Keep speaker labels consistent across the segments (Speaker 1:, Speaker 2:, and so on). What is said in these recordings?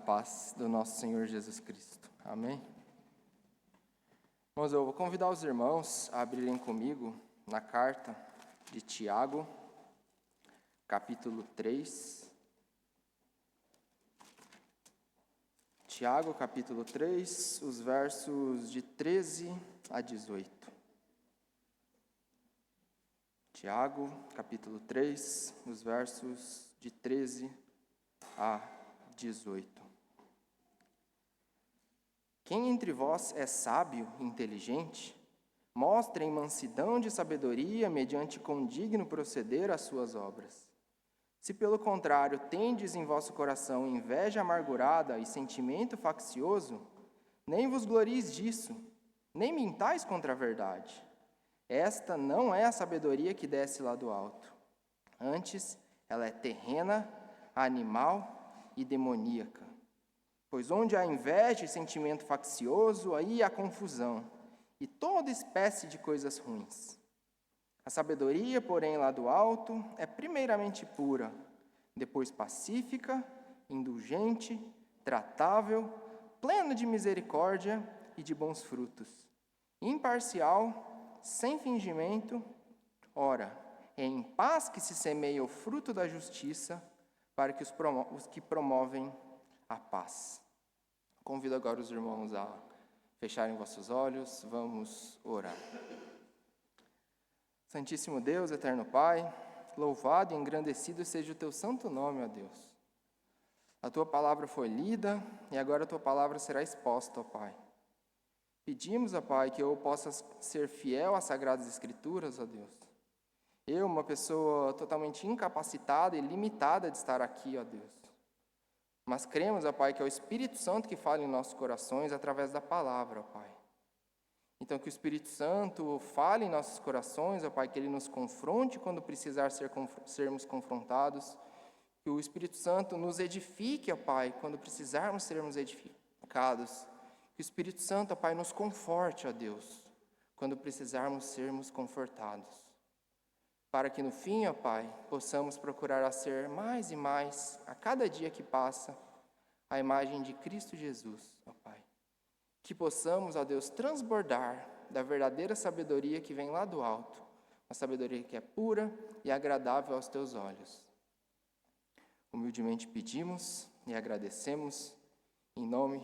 Speaker 1: paz do nosso Senhor Jesus Cristo. Amém? Irmãos, eu vou convidar os irmãos a abrirem comigo na carta de Tiago, capítulo 3. Tiago, capítulo 3, os versos de 13 a 18. Tiago, capítulo 3, os versos de 13 a 18. Quem entre vós é sábio e inteligente, mostrem mansidão de sabedoria mediante condigno proceder às suas obras. Se pelo contrário tendes em vosso coração inveja amargurada e sentimento faccioso, nem vos glorieis disso, nem mintais contra a verdade. Esta não é a sabedoria que desce lá do alto. Antes, ela é terrena, animal e demoníaca. Pois onde há inveja e sentimento faccioso, aí há confusão e toda espécie de coisas ruins. A sabedoria, porém, lá do alto, é primeiramente pura, depois pacífica, indulgente, tratável, plena de misericórdia e de bons frutos, imparcial, sem fingimento. Ora, é em paz que se semeia o fruto da justiça para que os que promovem a paz. Convido agora os irmãos a fecharem vossos olhos, vamos orar. Santíssimo Deus, eterno Pai, louvado e engrandecido seja o teu santo nome, ó Deus. A tua palavra foi lida e agora a tua palavra será exposta, ó Pai. Pedimos, ó Pai, que eu possa ser fiel às Sagradas Escrituras, ó Deus. Eu, uma pessoa totalmente incapacitada e limitada de estar aqui, ó Deus. Mas cremos, ó Pai, que é o Espírito Santo que fala em nossos corações através da palavra, ó Pai. Então, que o Espírito Santo fale em nossos corações, ó Pai, que Ele nos confronte quando precisar sermos confrontados. Que o Espírito Santo nos edifique, ó Pai, quando precisarmos sermos edificados. Que o Espírito Santo, ó Pai, nos conforte, ó Deus, quando precisarmos sermos confortados. Para que no fim, ó Pai, possamos procurar a ser mais e mais, a cada dia que passa, a imagem de Cristo Jesus, ó Pai. Que possamos, ó Deus, transbordar da verdadeira sabedoria que vem lá do alto, uma sabedoria que é pura e agradável aos teus olhos. Humildemente pedimos e agradecemos, em nome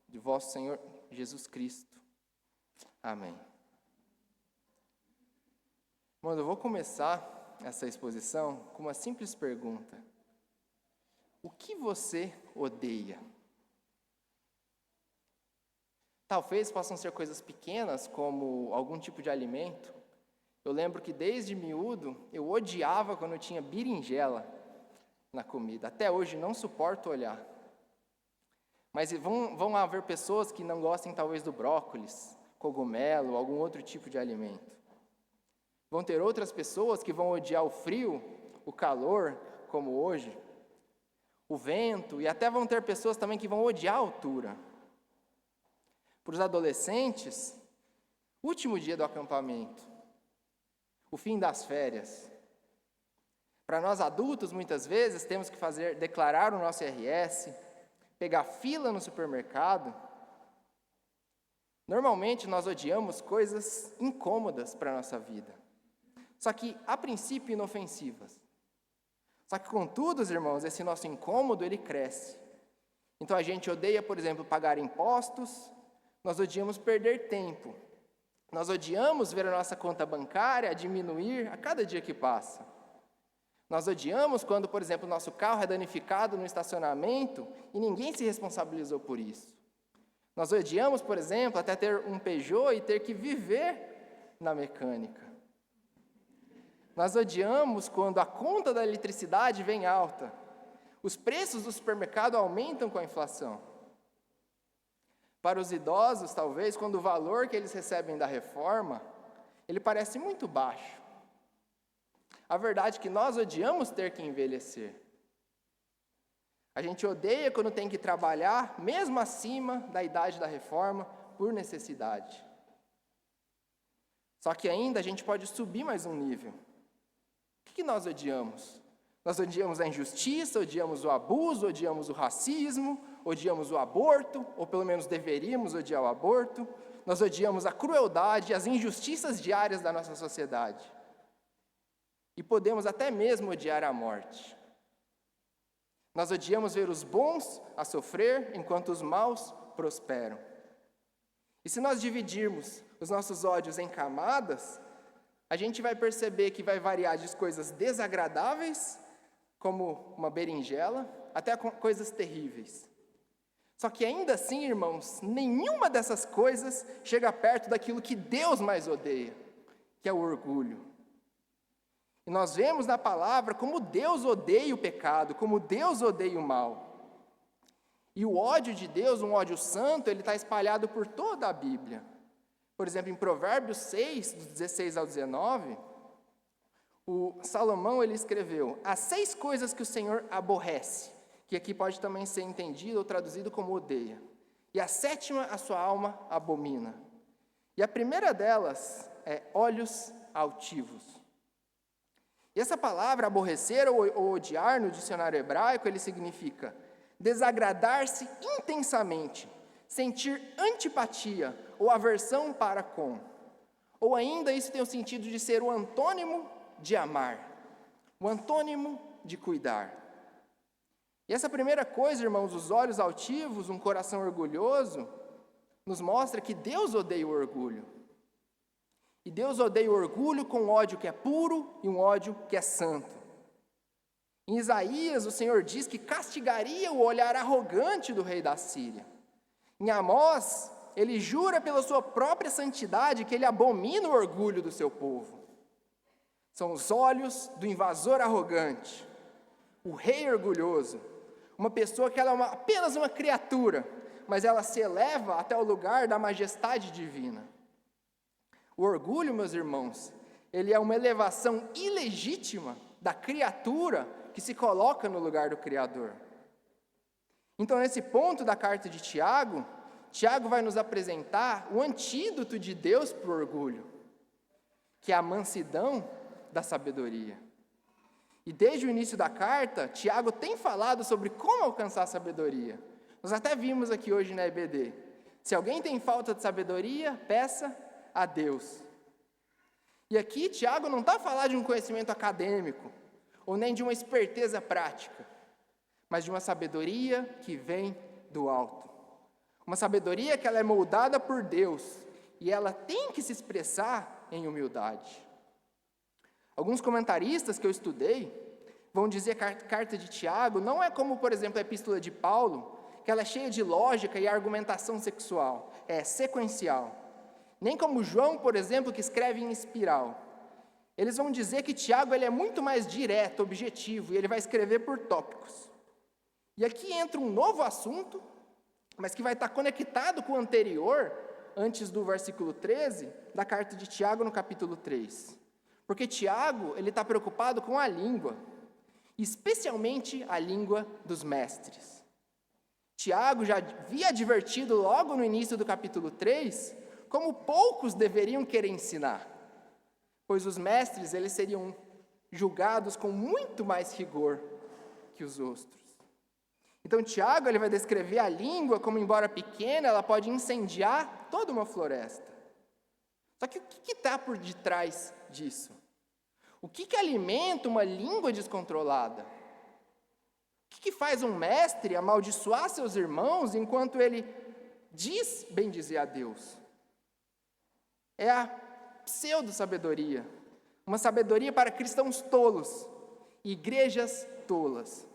Speaker 1: de vosso Senhor Jesus Cristo. Amém. Irmãos, eu vou começar essa exposição com uma simples pergunta. O que você odeia? Talvez possam ser coisas pequenas, como algum tipo de alimento. Eu lembro que desde miúdo eu odiava quando tinha berinjela na comida. Até hoje não suporto olhar. Mas vão haver pessoas que não gostem talvez do brócolis, cogumelo, algum outro tipo de alimento. Vão ter outras pessoas que vão odiar o frio, o calor, como hoje, o vento, e até vão ter pessoas também que vão odiar a altura. Para os adolescentes, último dia do acampamento, o fim das férias. Para nós adultos, muitas vezes, temos que declarar o nosso IRS, pegar fila no supermercado. Normalmente, nós odiamos coisas incômodas para a nossa vida. Só que, a princípio, inofensivas. Só que, contudo, irmãos, esse nosso incômodo, ele cresce. Então, a gente odeia, por exemplo, pagar impostos, nós odiamos perder tempo. Nós odiamos ver a nossa conta bancária diminuir a cada dia que passa. Nós odiamos quando, por exemplo, o nosso carro é danificado no estacionamento e ninguém se responsabilizou por isso. Nós odiamos, por exemplo, até ter um Peugeot e ter que viver na mecânica. Nós odiamos quando a conta da eletricidade vem alta. Os preços do supermercado aumentam com a inflação. Para os idosos, talvez, quando o valor que eles recebem da reforma, ele parece muito baixo. A verdade é que nós odiamos ter que envelhecer. A gente odeia quando tem que trabalhar, mesmo acima da idade da reforma, por necessidade. Só que ainda a gente pode subir mais um nível. O que nós odiamos? Nós odiamos a injustiça, odiamos o abuso, odiamos o racismo, odiamos o aborto, ou pelo menos deveríamos odiar o aborto, nós odiamos a crueldade e as injustiças diárias da nossa sociedade. E podemos até mesmo odiar a morte. Nós odiamos ver os bons a sofrer enquanto os maus prosperam. E se nós dividirmos os nossos ódios em camadas, a gente vai perceber que vai variar de coisas desagradáveis, como uma berinjela, até coisas terríveis. Só que ainda assim, irmãos, nenhuma dessas coisas chega perto daquilo que Deus mais odeia, que é o orgulho. E nós vemos na palavra como Deus odeia o pecado, como Deus odeia o mal. E o ódio de Deus, um ódio santo, ele está espalhado por toda a Bíblia. Por exemplo, em Provérbios 6, dos 16 ao 19, o Salomão ele escreveu: as 6 coisas que o Senhor aborrece, que aqui pode também ser entendido ou traduzido como odeia. E a 7ª a sua alma abomina. E a primeira delas é olhos altivos. E essa palavra aborrecer ou odiar no dicionário hebraico, ele significa desagradar-se intensamente, sentir antipatia ou aversão para com. Ou ainda isso tem o sentido de ser o antônimo de amar, o antônimo de cuidar. E essa primeira coisa, irmãos, os olhos altivos, um coração orgulhoso, nos mostra que Deus odeia o orgulho. E Deus odeia o orgulho com um ódio que é puro e um ódio que é santo. Em Isaías, o Senhor diz que castigaria o olhar arrogante do rei da Síria. Em Amós, ele jura pela sua própria santidade que ele abomina o orgulho do seu povo. São os olhos do invasor arrogante, o rei orgulhoso, uma pessoa que ela é apenas uma criatura, mas ela se eleva até o lugar da majestade divina. O orgulho, meus irmãos, ele é uma elevação ilegítima da criatura que se coloca no lugar do Criador. Então, nesse ponto da carta de Tiago, Tiago vai nos apresentar o antídoto de Deus para o orgulho, que é a mansidão da sabedoria. E desde o início da carta, Tiago tem falado sobre como alcançar a sabedoria. Nós até vimos aqui hoje na EBD. Se alguém tem falta de sabedoria, peça a Deus. E aqui Tiago não está falando de um conhecimento acadêmico, ou nem de uma esperteza prática, mas de uma sabedoria que vem do alto. Uma sabedoria que ela é moldada por Deus, e ela tem que se expressar em humildade. Alguns comentaristas que eu estudei vão dizer que a carta de Tiago não é como, por exemplo, a epístola de Paulo, que ela é cheia de lógica e argumentação sexual, é sequencial. Nem como João, por exemplo, que escreve em espiral. Eles vão dizer que Tiago ele é muito mais direto, objetivo, e ele vai escrever por tópicos. E aqui entra um novo assunto, mas que vai estar conectado com o anterior, antes do versículo 13, da carta de Tiago no capítulo 3. Porque Tiago, ele está preocupado com a língua, especialmente a língua dos mestres. Tiago já havia advertido logo no início do capítulo 3, como poucos deveriam querer ensinar, pois os mestres eles seriam julgados com muito mais rigor que os outros. Então Tiago ele vai descrever a língua como, embora pequena, ela pode incendiar toda uma floresta. Só que o que está por detrás disso? O que alimenta uma língua descontrolada? O que faz um mestre amaldiçoar seus irmãos enquanto ele diz bendizer a Deus? É a pseudo-sabedoria, uma sabedoria para cristãos tolos, igrejas tolas.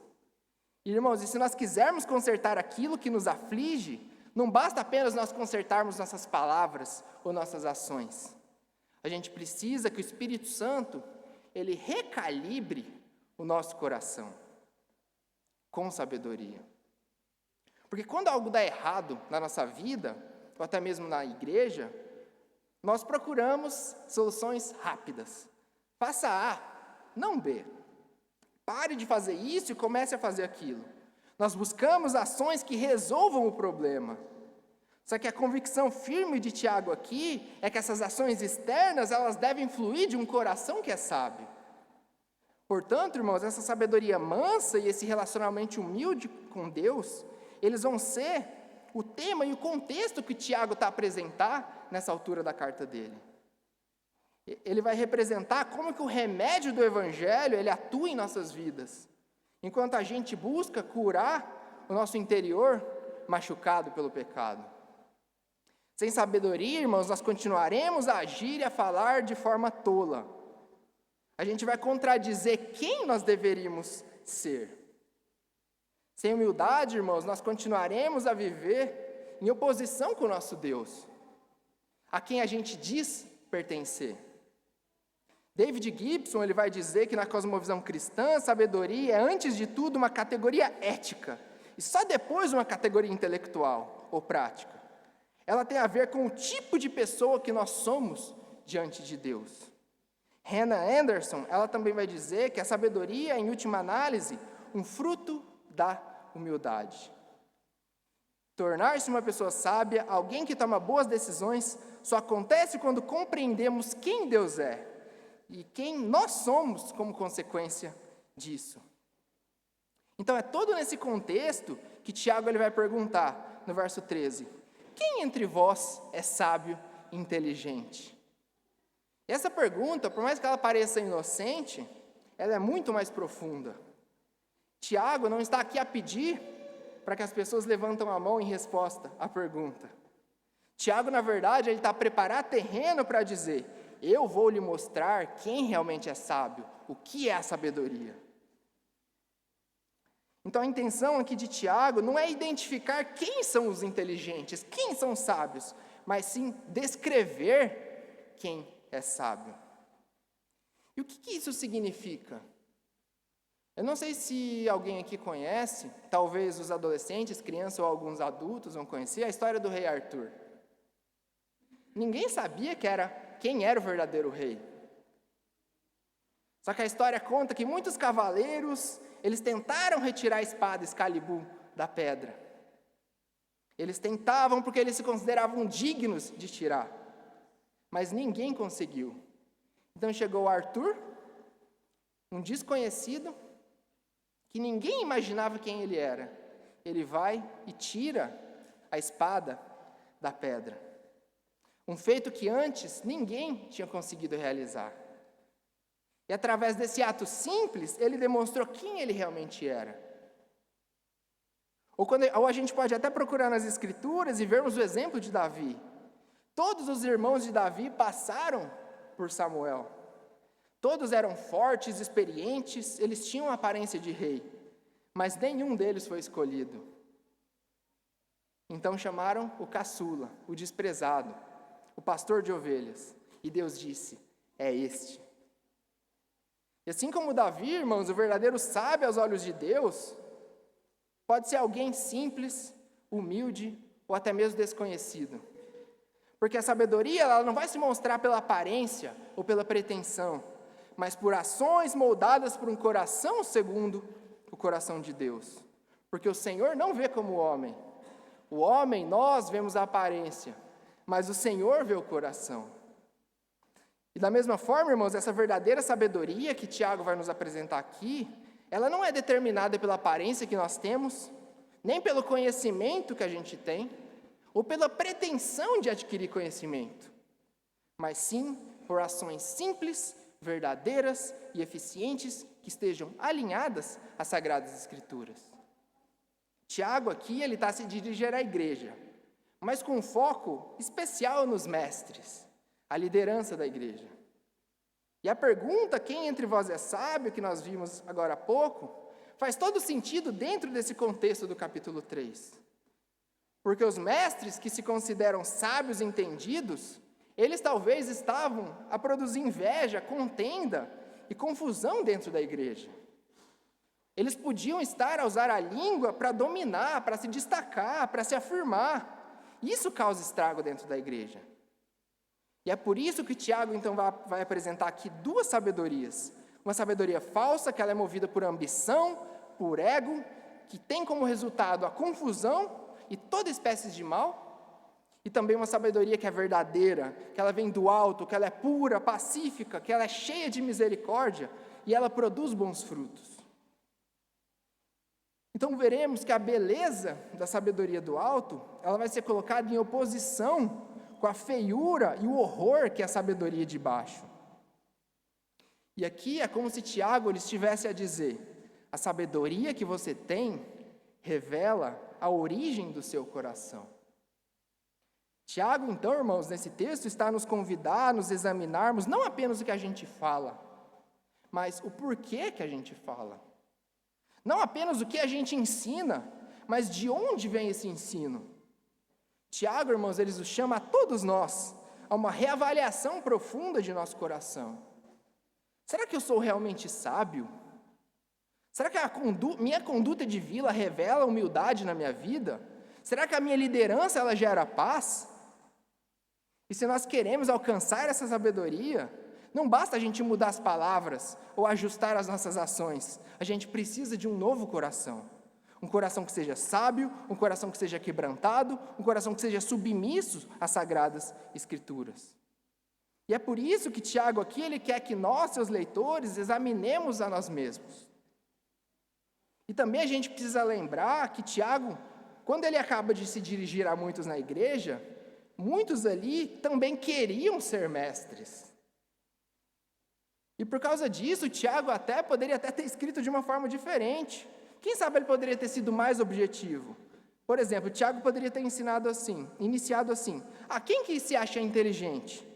Speaker 1: Irmãos, e se nós quisermos consertar aquilo que nos aflige, não basta apenas nós consertarmos nossas palavras ou nossas ações. A gente precisa que o Espírito Santo, ele recalibre o nosso coração com sabedoria. Porque quando algo dá errado na nossa vida, ou até mesmo na igreja, nós procuramos soluções rápidas. Faça A, não B. Pare de fazer isso e comece a fazer aquilo. Nós buscamos ações que resolvam o problema. Só que a convicção firme de Tiago aqui é que essas ações externas, elas devem fluir de um coração que é sábio. Portanto, irmãos, essa sabedoria mansa e esse relacionamento humilde com Deus, eles vão ser o tema e o contexto que Tiago está a apresentar nessa altura da carta dele. Ele vai representar como que o remédio do Evangelho, ele atua em nossas vidas, enquanto a gente busca curar o nosso interior machucado pelo pecado. Sem sabedoria, irmãos, nós continuaremos a agir e a falar de forma tola. A gente vai contradizer quem nós deveríamos ser. Sem humildade, irmãos, nós continuaremos a viver em oposição com o nosso Deus, a quem a gente diz pertencer. David Gibson, ele vai dizer que na cosmovisão cristã, a sabedoria é, antes de tudo, uma categoria ética, e só depois uma categoria intelectual ou prática. Ela tem a ver com o tipo de pessoa que nós somos diante de Deus. Hannah Anderson, ela também vai dizer que a sabedoria é, em última análise, um fruto da humildade. Tornar-se uma pessoa sábia, alguém que toma boas decisões, só acontece quando compreendemos quem Deus é e quem nós somos como consequência disso. Então é todo nesse contexto que Tiago ele vai perguntar no verso 13: quem entre vós é sábio e inteligente? E essa pergunta, por mais que ela pareça inocente, ela é muito mais profunda. Tiago não está aqui a pedir para que as pessoas levantem a mão em resposta à pergunta. Tiago, na verdade, ele está a preparar terreno para dizer: eu vou lhe mostrar quem realmente é sábio, o que é a sabedoria. Então a intenção aqui de Tiago não é identificar quem são os inteligentes, quem são os sábios, mas sim descrever quem é sábio. E o que isso significa? Eu não sei se alguém aqui conhece, talvez os adolescentes, crianças ou alguns adultos vão conhecer a história do rei Arthur. Ninguém sabia quem era o verdadeiro rei. Só que a história conta que muitos cavaleiros, eles tentaram retirar a espada Excalibur da pedra. Eles tentavam porque eles se consideravam dignos de tirar, mas ninguém conseguiu. Então chegou Arthur, um desconhecido, que ninguém imaginava quem ele era. Ele vai e tira a espada da pedra. Um feito que antes ninguém tinha conseguido realizar. E através desse ato simples, ele demonstrou quem ele realmente era. Ou a gente pode até procurar nas Escrituras e vermos o exemplo de Davi. Todos os irmãos de Davi passaram por Samuel. Todos eram fortes, experientes, eles tinham a aparência de rei, mas nenhum deles foi escolhido. Então chamaram o caçula, o desprezado, o pastor de ovelhas, e Deus disse: é este. E assim como Davi, irmãos, o verdadeiro sábio aos olhos de Deus, pode ser alguém simples, humilde ou até mesmo desconhecido. Porque a sabedoria ela não vai se mostrar pela aparência ou pela pretensão, mas por ações moldadas por um coração segundo o coração de Deus. Porque o Senhor não vê como o homem. O homem, nós vemos a aparência, mas o Senhor vê o coração. E da mesma forma, irmãos, essa verdadeira sabedoria que Tiago vai nos apresentar aqui, ela não é determinada pela aparência que nós temos, nem pelo conhecimento que a gente tem, ou pela pretensão de adquirir conhecimento, mas sim por ações simples, verdadeiras e eficientes que estejam alinhadas às Sagradas Escrituras. Tiago aqui, ele está a se dirigir à igreja, mas com um foco especial nos mestres, a liderança da igreja. E a pergunta, quem entre vós é sábio, que nós vimos agora há pouco, faz todo sentido dentro desse contexto do capítulo 3. Porque os mestres que se consideram sábios e entendidos, eles talvez estavam a produzir inveja, contenda e confusão dentro da igreja. Eles podiam estar a usar a língua para dominar, para se destacar, para se afirmar. Isso causa estrago dentro da igreja. E é por isso que Tiago, então, vai apresentar aqui duas sabedorias. Uma sabedoria falsa, que ela é movida por ambição, por ego, que tem como resultado a confusão e toda espécie de mal. E também uma sabedoria que é verdadeira, que ela vem do alto, que ela é pura, pacífica, que ela é cheia de misericórdia e ela produz bons frutos. Então veremos que a beleza da sabedoria do alto, ela vai ser colocada em oposição com a feiura e o horror que é a sabedoria de baixo. E aqui é como se Tiago ele estivesse a dizer: a sabedoria que você tem revela a origem do seu coração. Tiago, então, irmãos, nesse texto está a nos convidar a nos examinarmos não apenas o que a gente fala, mas o porquê que a gente fala. Não apenas o que a gente ensina, mas de onde vem esse ensino. Tiago, irmãos, ele nos chama a todos nós a uma reavaliação profunda de nosso coração. Será que eu sou realmente sábio? Será que minha conduta de vida revela humildade na minha vida? Será que a minha liderança ela gera paz? E se nós queremos alcançar essa sabedoria, não basta a gente mudar as palavras ou ajustar as nossas ações. A gente precisa de um novo coração. Um coração que seja sábio, um coração que seja quebrantado, um coração que seja submisso às sagradas escrituras. E é por isso que Tiago aqui, ele quer que nós, seus leitores, examinemos a nós mesmos. E também a gente precisa lembrar que Tiago, quando ele acaba de se dirigir a muitos na igreja, muitos ali também queriam ser mestres. E por causa disso, Tiago poderia até ter escrito de uma forma diferente. Quem sabe ele poderia ter sido mais objetivo. Por exemplo, Tiago poderia ter iniciado assim: quem que se acha inteligente?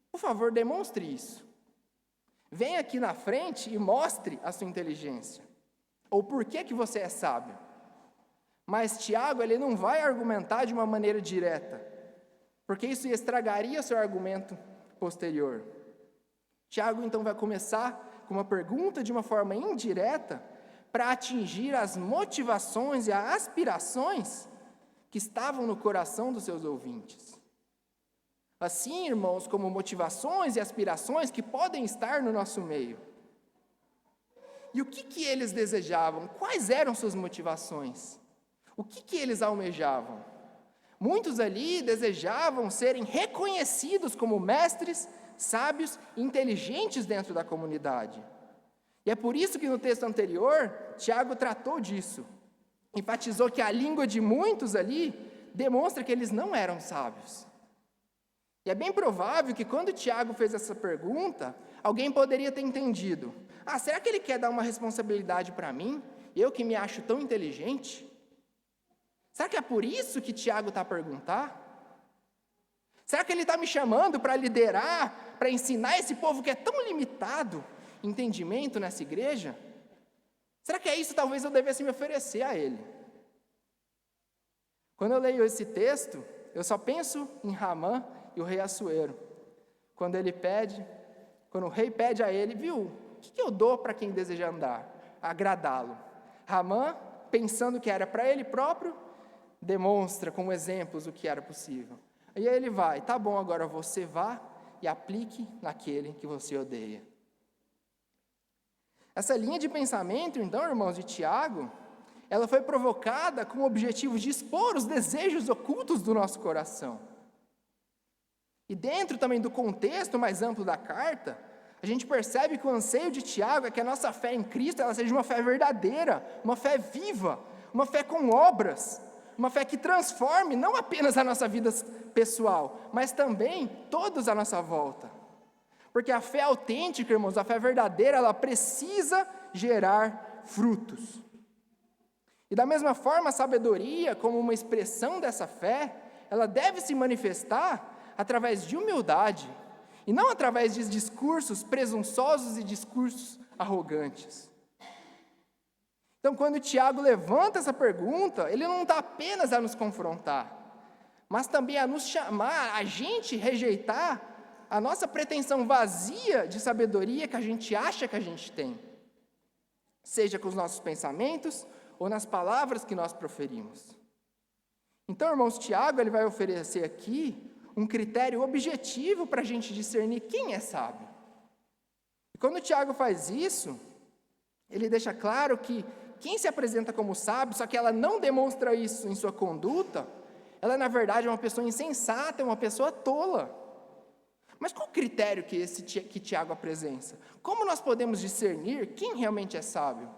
Speaker 1: Por favor, demonstre isso. Venha aqui na frente e mostre a sua inteligência. Ou por que você é sábio. Mas Tiago, ele não vai argumentar de uma maneira direta, porque isso estragaria seu argumento posterior. Tiago, então, vai começar com uma pergunta de uma forma indireta para atingir as motivações e as aspirações que estavam no coração dos seus ouvintes. Assim, irmãos, como motivações e aspirações que podem estar no nosso meio. E o que eles desejavam? Quais eram suas motivações? O que eles almejavam? Muitos ali desejavam serem reconhecidos como mestres, sábios e inteligentes dentro da comunidade. E é por isso que no texto anterior, Tiago tratou disso. Enfatizou que a língua de muitos ali demonstra que eles não eram sábios. E é bem provável que quando Tiago fez essa pergunta, alguém poderia ter entendido: será que ele quer dar uma responsabilidade para mim? Eu que me acho tão inteligente? Será que é por isso que Tiago está a perguntar? Será que ele está me chamando para liderar, para ensinar esse povo que é tão limitado em entendimento nessa igreja? Será que é isso talvez eu devesse me oferecer a ele? Quando eu leio esse texto, eu só penso em Ramã e o rei Assuero. Quando o rei pede a ele, viu, o que eu dou para quem deseja agradá-lo? Ramã, pensando que era para ele próprio, demonstra como exemplos o que era possível. E aí ele vai: tá bom, agora você vá e aplique naquele que você odeia. Essa linha de pensamento, então, irmãos, de Tiago, ela foi provocada com o objetivo de expor os desejos ocultos do nosso coração. E dentro também do contexto mais amplo da carta, a gente percebe que o anseio de Tiago é que a nossa fé em Cristo ela seja uma fé verdadeira, uma fé viva, uma fé com obras, uma fé que transforme não apenas a nossa vida pessoal, mas também todos à nossa volta. Porque a fé autêntica, irmãos, a fé verdadeira, ela precisa gerar frutos. E da mesma forma, a sabedoria, como uma expressão dessa fé, ela deve se manifestar através de humildade, e não através de discursos presunçosos e discursos arrogantes. Então, quando Tiago levanta essa pergunta, ele não está apenas a nos confrontar, mas também a nos chamar, a gente rejeitar a nossa pretensão vazia de sabedoria que a gente acha que a gente tem, seja com os nossos pensamentos ou nas palavras que nós proferimos. Então, irmãos, Tiago ele vai oferecer aqui um critério objetivo para a gente discernir quem é sábio. E quando Tiago faz isso, ele deixa claro que quem se apresenta como sábio, só que ela não demonstra isso em sua conduta, ela na verdade é uma pessoa insensata, é uma pessoa tola. Mas qual o critério que Tiago apresenta? Como nós podemos discernir quem realmente é sábio?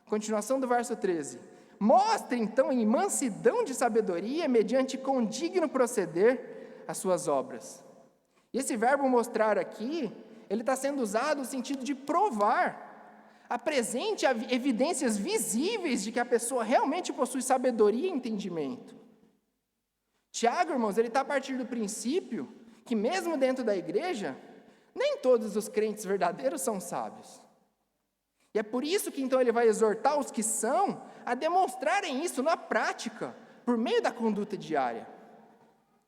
Speaker 1: Continuação do verso 13. Mostre, então, em mansidão de sabedoria, mediante condigno proceder, as suas obras. E esse verbo mostrar aqui, ele está sendo usado no sentido de provar. Apresente evidências visíveis de que a pessoa realmente possui sabedoria e entendimento. Tiago, irmãos, ele está a partir do princípio que mesmo dentro da igreja, nem todos os crentes verdadeiros são sábios. E é por isso que então ele vai exortar os que são a demonstrarem isso na prática, por meio da conduta diária.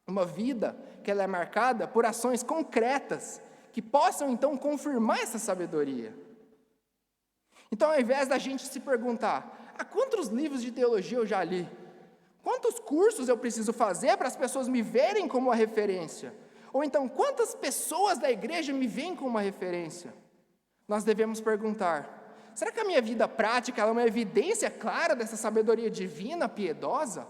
Speaker 1: Uma vida que ela é marcada por ações concretas, que possam então confirmar essa sabedoria. Então, ao invés da gente se perguntar, quantos livros de teologia eu já li? Quantos cursos eu preciso fazer para as pessoas me verem como uma referência? Ou então, quantas pessoas da igreja me veem como uma referência? Nós devemos perguntar, será que a minha vida prática ela é uma evidência clara dessa sabedoria divina, piedosa?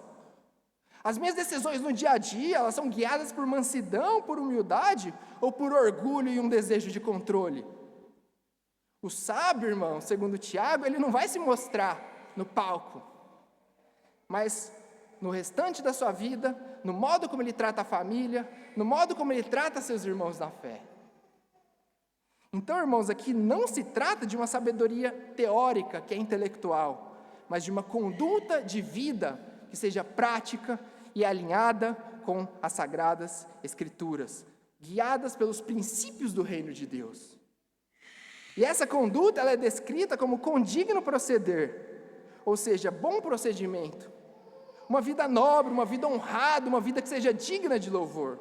Speaker 1: As minhas decisões no dia a dia, elas são guiadas por mansidão, por humildade, ou por orgulho e um desejo de controle? O sábio, irmão, segundo Tiago, ele não vai se mostrar no palco, mas no restante da sua vida, no modo como ele trata a família, no modo como ele trata seus irmãos na fé. Então, irmãos, aqui não se trata de uma sabedoria teórica, que é intelectual, mas de uma conduta de vida que seja prática e alinhada com as Sagradas Escrituras, guiadas pelos princípios do reino de Deus. E essa conduta ela é descrita como condigno proceder, ou seja, bom procedimento, uma vida nobre, uma vida honrada, uma vida que seja digna de louvor.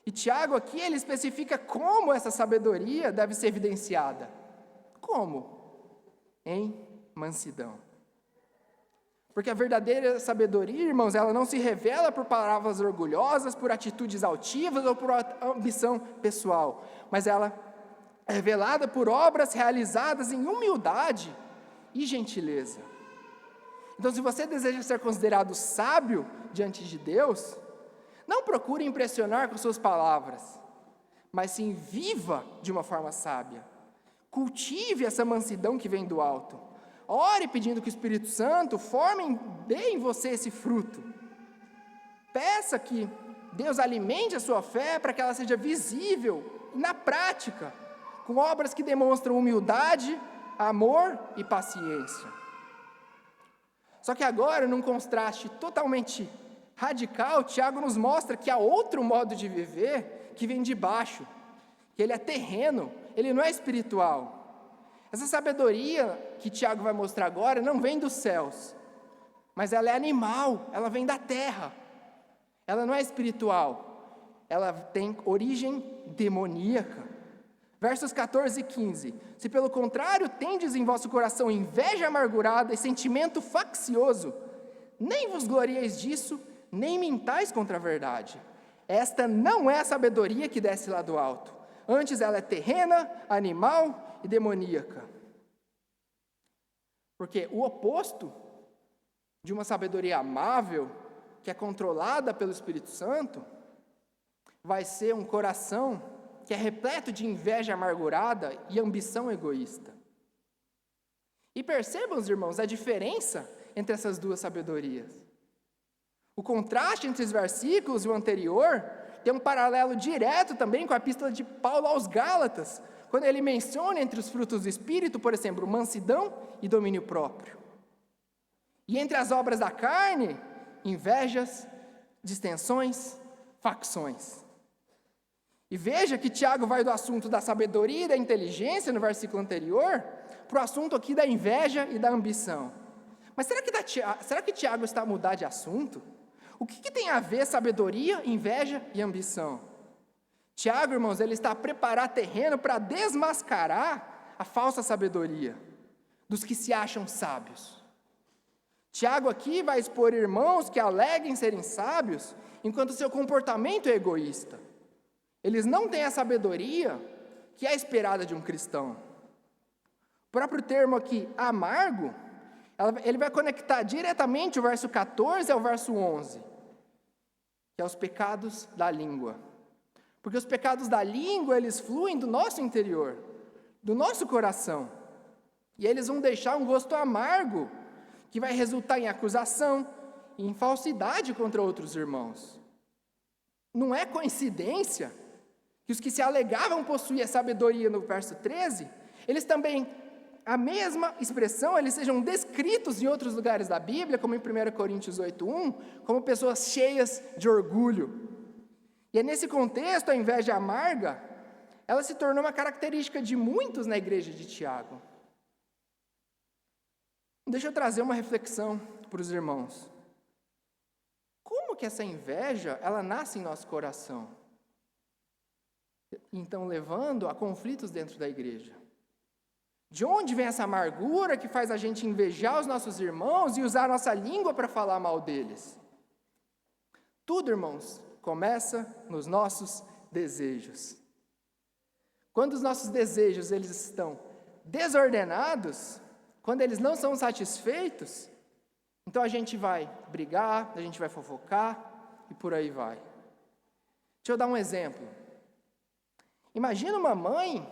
Speaker 1: E Tiago aqui, ele especifica como essa sabedoria deve ser evidenciada. Como? Em mansidão. Porque a verdadeira sabedoria, irmãos, ela não se revela por palavras orgulhosas, por atitudes altivas ou por ambição pessoal, mas ela é revelada por obras realizadas em humildade e gentileza. Então, se você deseja ser considerado sábio diante de Deus, não procure impressionar com suas palavras, mas sim viva de uma forma sábia. Cultive essa mansidão que vem do alto. Ore pedindo que o Espírito Santo dê em você esse fruto. Peça que Deus alimente a sua fé para que ela seja visível na prática, com obras que demonstram humildade, amor e paciência. Só que agora, num contraste totalmente radical, Tiago nos mostra que há outro modo de viver que vem de baixo, que ele é terreno, ele não é espiritual. Essa sabedoria que Tiago vai mostrar agora não vem dos céus, mas ela é animal, ela vem da terra. Ela não é espiritual, ela tem origem demoníaca. Versos 14 e 15. Se pelo contrário tendes em vosso coração inveja amargurada e sentimento faccioso, nem vos glorieis disso, nem mintais contra a verdade. Esta não é a sabedoria que desce lá do alto. Antes ela é terrena, animal e demoníaca. Porque o oposto de uma sabedoria amável, que é controlada pelo Espírito Santo, vai ser um coração que é repleto de inveja amargurada e ambição egoísta. E percebam, irmãos, a diferença entre essas duas sabedorias. O contraste entre os versículos e o anterior tem um paralelo direto também com a epístola de Paulo aos Gálatas, quando ele menciona entre os frutos do Espírito, por exemplo, mansidão e domínio próprio. E entre as obras da carne, invejas, distensões, facções. E veja que Tiago vai do assunto da sabedoria e da inteligência, no versículo anterior, para o assunto aqui da inveja e da ambição. Mas será que Tiago está a mudar de assunto? O que tem a ver sabedoria, inveja e ambição? Tiago, irmãos, ele está a preparar terreno para desmascarar a falsa sabedoria dos que se acham sábios. Tiago aqui vai expor irmãos que aleguem serem sábios, enquanto seu comportamento é egoísta. Eles não têm a sabedoria que é esperada de um cristão. O próprio termo aqui, amargo, ele vai conectar diretamente o verso 14 ao verso 11, que é os pecados da língua. Porque os pecados da língua, eles fluem do nosso interior, do nosso coração. E eles vão deixar um gosto amargo, que vai resultar em acusação e em falsidade contra outros irmãos. Não é coincidência que os que se alegavam possuir a sabedoria no verso 13, eles também, a mesma expressão, eles sejam descritos em outros lugares da Bíblia, como em 1 Coríntios 8:1, como pessoas cheias de orgulho. E é nesse contexto, a inveja amarga, ela se tornou uma característica de muitos na igreja de Tiago. Deixa eu trazer uma reflexão para os irmãos. Como que essa inveja, ela nasce em nosso coração? Então, levando a conflitos dentro da igreja. De onde vem essa amargura que faz a gente invejar os nossos irmãos e usar a nossa língua para falar mal deles? Tudo, irmãos, começa nos nossos desejos. Quando os nossos desejos eles estão desordenados, quando eles não são satisfeitos, então a gente vai brigar, a gente vai fofocar e por aí vai. Deixa eu dar um exemplo. Imagina uma mãe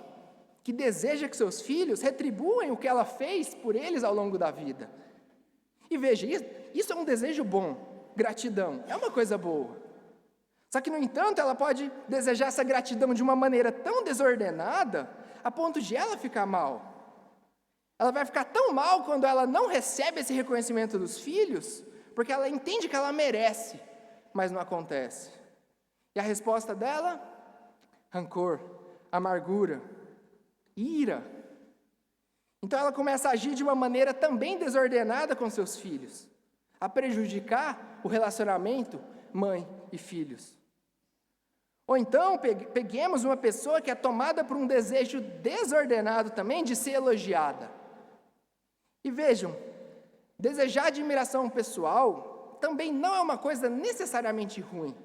Speaker 1: que deseja que seus filhos retribuam o que ela fez por eles ao longo da vida. E veja, isso é um desejo bom, gratidão, é uma coisa boa. Só que, no entanto, ela pode desejar essa gratidão de uma maneira tão desordenada, a ponto de ela ficar mal. Ela vai ficar tão mal quando ela não recebe esse reconhecimento dos filhos, porque ela entende que ela merece, mas não acontece. E a resposta dela? Rancor, amargura, ira. Então ela começa a agir de uma maneira também desordenada com seus filhos, a prejudicar o relacionamento mãe e filhos. Ou então, peguemos uma pessoa que é tomada por um desejo desordenado também de ser elogiada. E vejam, desejar admiração pessoal também não é uma coisa necessariamente ruim.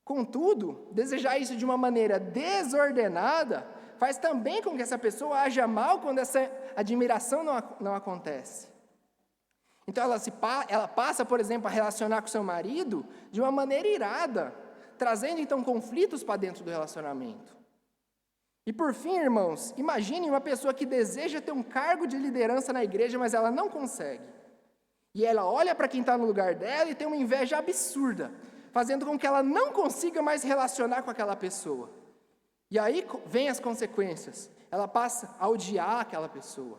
Speaker 1: Contudo, desejar isso de uma maneira desordenada faz também com que essa pessoa haja mal quando essa admiração não acontece. Então ela passa, por exemplo, a relacionar com seu marido de uma maneira irada, trazendo então conflitos para dentro do relacionamento. E por fim, irmãos, imagine uma pessoa que deseja ter um cargo de liderança na igreja, mas ela não consegue. E ela olha para quem está no lugar dela e tem uma inveja absurda, fazendo com que ela não consiga mais se relacionar com aquela pessoa. E aí vem as consequências. Ela passa a odiar aquela pessoa.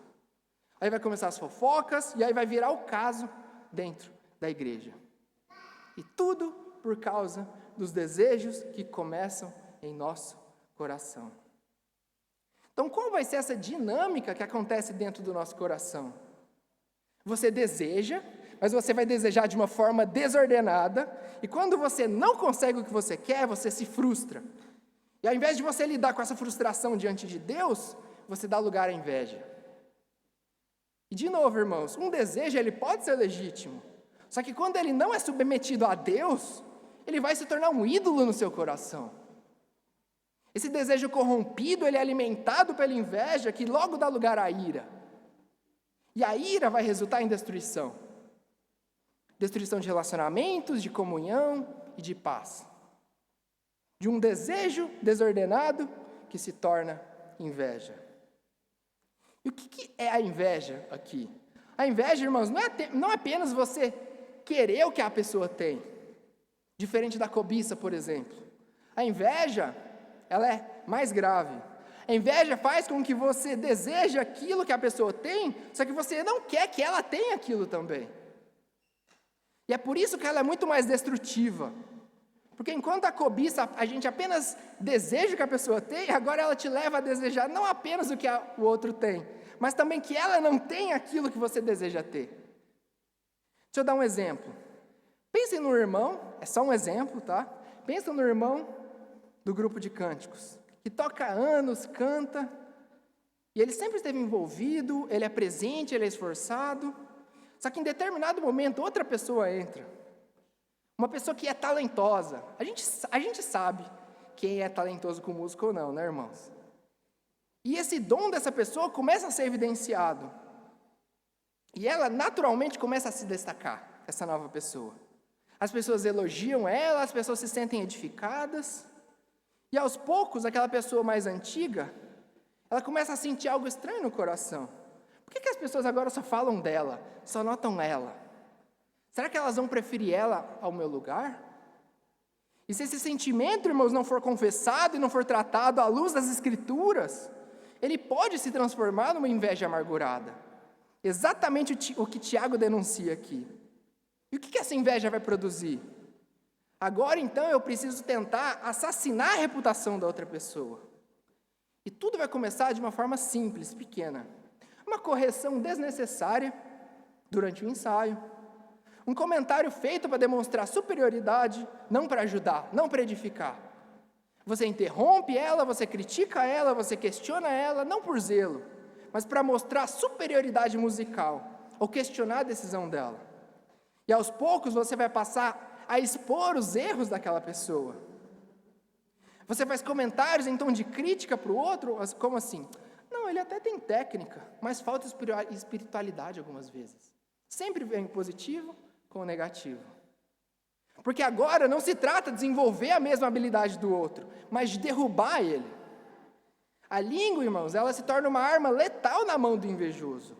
Speaker 1: Aí vai começar as fofocas e aí vai virar o caso dentro da igreja. E tudo por causa dos desejos que começam em nosso coração. Então, qual vai ser essa dinâmica que acontece dentro do nosso coração? Você deseja, mas você vai desejar de uma forma desordenada, e quando você não consegue o que você quer, você se frustra. E ao invés de você lidar com essa frustração diante de Deus, você dá lugar à inveja. E de novo, irmãos, um desejo ele pode ser legítimo, só que quando ele não é submetido a Deus, ele vai se tornar um ídolo no seu coração. Esse desejo corrompido, ele é alimentado pela inveja, que logo dá lugar à ira. E a ira vai resultar em destruição. Destruição de relacionamentos, de comunhão e de paz. De um desejo desordenado que se torna inveja. E o que é a inveja aqui? A inveja, irmãos, não é apenas você querer o que a pessoa tem. Diferente da cobiça, por exemplo. A inveja, ela é mais grave. A inveja faz com que você deseje aquilo que a pessoa tem, só que você não quer que ela tenha aquilo também. E é por isso que ela é muito mais destrutiva. Porque enquanto a cobiça, a gente apenas deseja o que a pessoa tem, agora ela te leva a desejar não apenas o que o outro tem, mas também que ela não tenha aquilo que você deseja ter. Deixa eu dar um exemplo. Pensem no irmão, é só um exemplo, tá? Pensa no irmão do grupo de cânticos, que toca há anos, canta, e ele sempre esteve envolvido, ele é presente, ele é esforçado, só que em determinado momento outra pessoa entra, uma pessoa que é talentosa. A gente sabe quem é talentoso com música ou não, né, irmãos? E esse dom dessa pessoa começa a ser evidenciado, e ela naturalmente começa a se destacar, essa nova pessoa. As pessoas elogiam ela, as pessoas se sentem edificadas, e aos poucos, aquela pessoa mais antiga, ela começa a sentir algo estranho no coração. Por que as pessoas agora só falam dela, só notam ela? Será que elas vão preferir ela ao meu lugar? E se esse sentimento, irmãos, não for confessado e não for tratado à luz das Escrituras, ele pode se transformar numa inveja amargurada. Exatamente o que Tiago denuncia aqui. E o que essa inveja vai produzir? Agora, então, eu preciso tentar assassinar a reputação da outra pessoa. E tudo vai começar de uma forma simples, pequena. Uma correção desnecessária durante o ensaio. Um comentário feito para demonstrar superioridade, não para ajudar, não para edificar. Você interrompe ela, você critica ela, você questiona ela, não por zelo, mas para mostrar superioridade musical, ou questionar a decisão dela. E aos poucos você vai passar a expor os erros daquela pessoa. Você faz comentários em tom de crítica para o outro, como assim? Não, ele até tem técnica, mas falta espiritualidade algumas vezes. Sempre vem positivo com o negativo. Porque agora não se trata de desenvolver a mesma habilidade do outro, mas de derrubar ele. A língua, irmãos, ela se torna uma arma letal na mão do invejoso.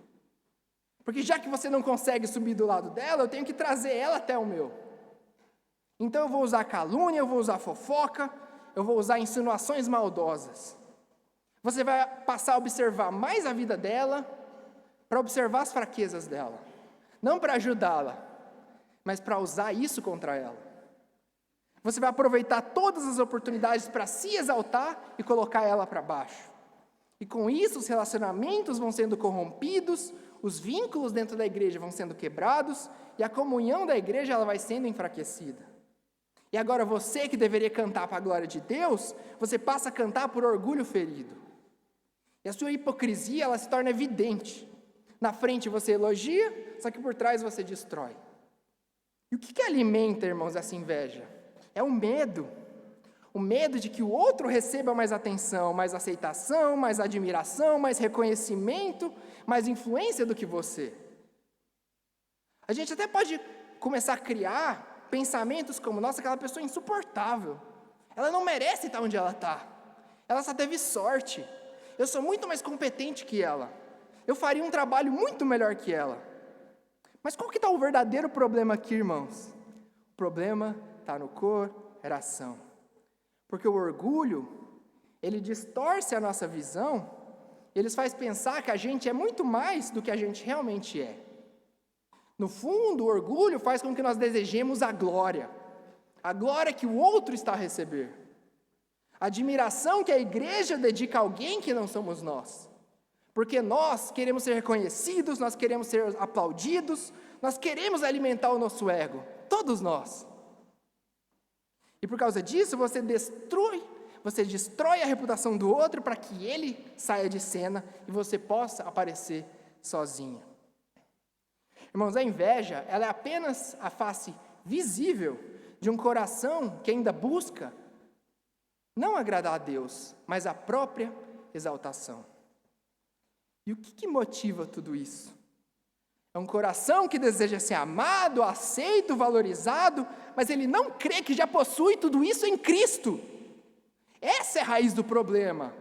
Speaker 1: Porque já que você não consegue subir do lado dela, eu tenho que trazer ela até o meu. Então eu vou usar calúnia, eu vou usar fofoca, eu vou usar insinuações maldosas. Você vai passar a observar mais a vida dela, para observar as fraquezas dela. Não para ajudá-la, mas para usar isso contra ela. Você vai aproveitar todas as oportunidades para se exaltar e colocar ela para baixo. E com isso os relacionamentos vão sendo corrompidos, os vínculos dentro da igreja vão sendo quebrados e a comunhão da igreja ela vai sendo enfraquecida. E agora você que deveria cantar para a glória de Deus, você passa a cantar por orgulho ferido. E a sua hipocrisia ela se torna evidente. Na frente você elogia, só que por trás você destrói. E o que alimenta, irmãos, essa inveja? É o medo. O medo de que o outro receba mais atenção, mais aceitação, mais admiração, mais reconhecimento, mais influência do que você. A gente até pode começar a criar pensamentos como, nossa, aquela pessoa é insuportável. Ela não merece estar onde ela está. Ela só teve sorte. Eu sou muito mais competente que ela. Eu faria um trabalho muito melhor que ela. Mas qual que está o verdadeiro problema aqui, irmãos? O problema está no coração. Porque o orgulho, ele distorce a nossa visão, ele faz pensar que a gente é muito mais do que a gente realmente é. No fundo, o orgulho faz com que nós desejemos a glória que o outro está a receber. A admiração que a igreja dedica a alguém que não somos nós. Porque nós queremos ser reconhecidos, nós queremos ser aplaudidos, nós queremos alimentar o nosso ego, todos nós. E por causa disso, você destrói a reputação do outro para que ele saia de cena e você possa aparecer sozinho. Irmãos, a inveja, ela é apenas a face visível de um coração que ainda busca não agradar a Deus, mas a própria exaltação. E o que motiva tudo isso? É um coração que deseja ser amado, aceito, valorizado, mas ele não crê que já possui tudo isso em Cristo. Essa é a raiz do problema.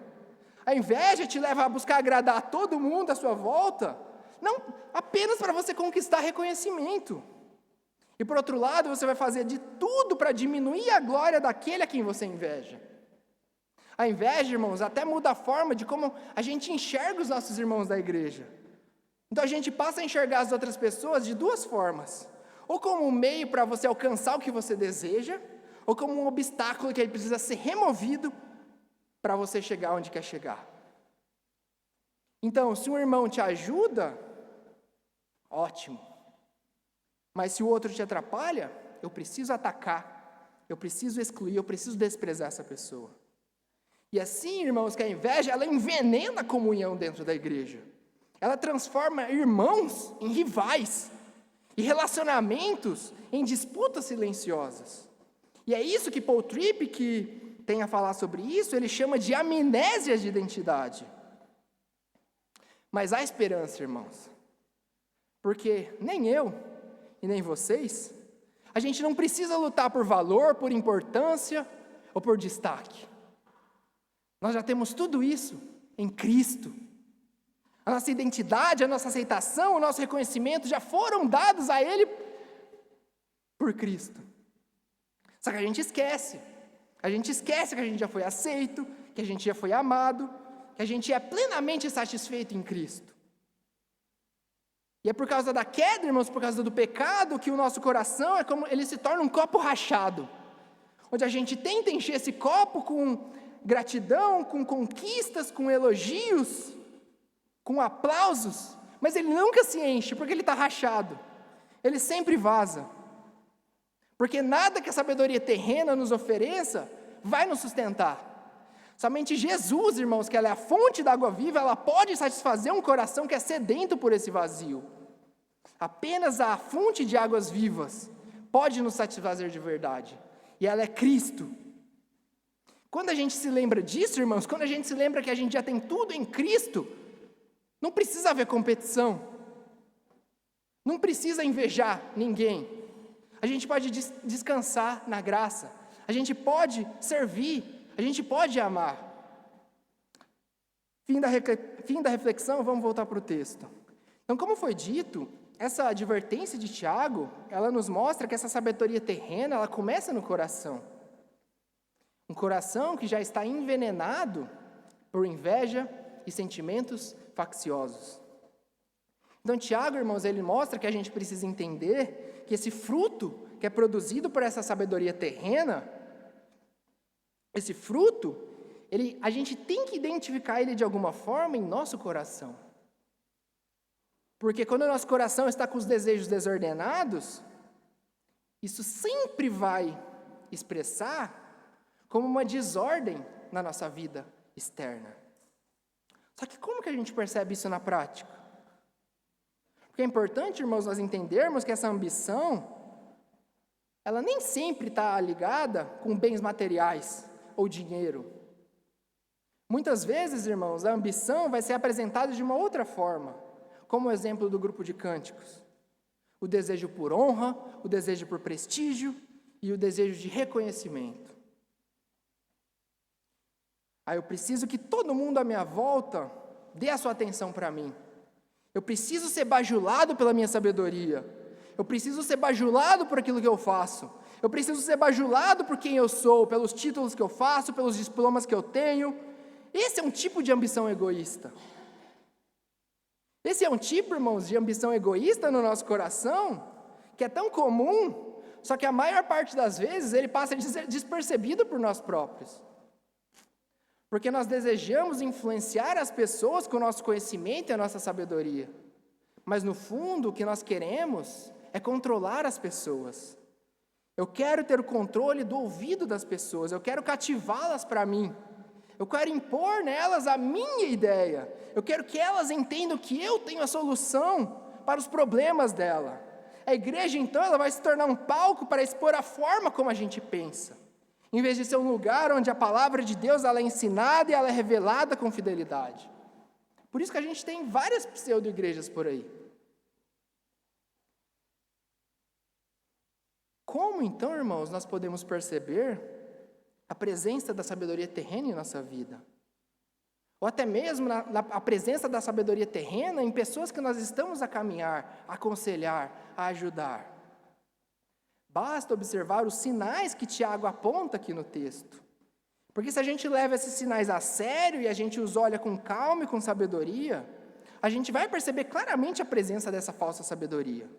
Speaker 1: A inveja te leva a buscar agradar a todo mundo à sua volta, não apenas para você conquistar reconhecimento. E por outro lado, você vai fazer de tudo para diminuir a glória daquele a quem você inveja. A inveja, irmãos, até muda a forma de como a gente enxerga os nossos irmãos da igreja. Então a gente passa a enxergar as outras pessoas de duas formas. Ou como um meio para você alcançar o que você deseja, ou como um obstáculo que ele precisa ser removido para você chegar onde quer chegar. Então, se um irmão te ajuda, ótimo. Mas se o outro te atrapalha, eu preciso atacar, eu preciso excluir, eu preciso desprezar essa pessoa. E assim, irmãos, que a inveja, ela envenena a comunhão dentro da igreja. Ela transforma irmãos em rivais e relacionamentos em disputas silenciosas. E é isso que Paul Tripp, que tem a falar sobre isso, ele chama de amnésia de identidade. Mas há esperança, irmãos. Porque nem eu e nem vocês, a gente não precisa lutar por valor, por importância ou por destaque. Nós já temos tudo isso em Cristo. A nossa identidade, a nossa aceitação, o nosso reconhecimento já foram dados a Ele por Cristo. Só que a gente esquece. A gente esquece que a gente já foi aceito, que a gente já foi amado, que a gente é plenamente satisfeito em Cristo. E é por causa da queda, irmãos, por causa do pecado, que o nosso coração é como ele se torna um copo rachado, onde a gente tenta encher esse copo com gratidão, com conquistas, com elogios, com aplausos, mas ele nunca se enche, porque ele está rachado. Ele sempre vaza. Porque nada que a sabedoria terrena nos ofereça vai nos sustentar. Somente Jesus, irmãos, que ela é a fonte da água viva, ela pode satisfazer um coração que é sedento por esse vazio. Apenas a fonte de águas vivas pode nos satisfazer de verdade. E ela é Cristo. Quando a gente se lembra disso, irmãos, quando a gente se lembra que a gente já tem tudo em Cristo, não precisa haver competição. Não precisa invejar ninguém. A gente pode descansar na graça. A gente pode servir. A gente pode amar. Fim da reflexão, vamos voltar para o texto. Então, como foi dito, essa advertência de Tiago, ela nos mostra que essa sabedoria terrena, ela começa no coração. Um coração que já está envenenado por inveja e sentimentos facciosos. Então, Tiago, irmãos, ele mostra que a gente precisa entender que esse fruto que é produzido por essa sabedoria terrena, esse fruto, a gente tem que identificar ele de alguma forma em nosso coração. Porque quando o nosso coração está com os desejos desordenados, isso sempre vai expressar como uma desordem na nossa vida externa. Só que como que a gente percebe isso na prática? Porque é importante, irmãos, nós entendermos que essa ambição, ela nem sempre está ligada com bens materiais ou dinheiro. Muitas vezes, irmãos, a ambição vai ser apresentada de uma outra forma, como o exemplo do grupo de cânticos. O desejo por honra, o desejo por prestígio e o desejo de reconhecimento. Eu preciso que todo mundo à minha volta dê a sua atenção para mim. Eu preciso ser bajulado pela minha sabedoria. Eu preciso ser bajulado por aquilo que eu faço. Eu preciso ser bajulado por quem eu sou, pelos títulos que eu faço, pelos diplomas que eu tenho. Esse é um tipo de ambição egoísta. Esse é um tipo, irmãos, de ambição egoísta no nosso coração, que é tão comum, só que a maior parte das vezes ele passa despercebido por nós próprios. Porque nós desejamos influenciar as pessoas com o nosso conhecimento e a nossa sabedoria. Mas no fundo, o que nós queremos é controlar as pessoas. Eu quero ter o controle do ouvido das pessoas, eu quero cativá-las para mim. Eu quero impor nelas a minha ideia. Eu quero que elas entendam que eu tenho a solução para os problemas dela. A igreja, então, ela vai se tornar um palco para expor a forma como a gente pensa, em vez de ser um lugar onde a palavra de Deus ela é ensinada e ela é revelada com fidelidade. Por isso que a gente tem várias pseudo-igrejas por aí. Como, então, irmãos, nós podemos perceber a presença da sabedoria terrena em nossa vida? Ou até mesmo a presença da sabedoria terrena em pessoas que nós estamos a caminhar, a aconselhar, a ajudar. Basta observar os sinais que Tiago aponta aqui no texto. Porque se a gente leva esses sinais a sério e a gente os olha com calma e com sabedoria, a gente vai perceber claramente a presença dessa falsa sabedoria.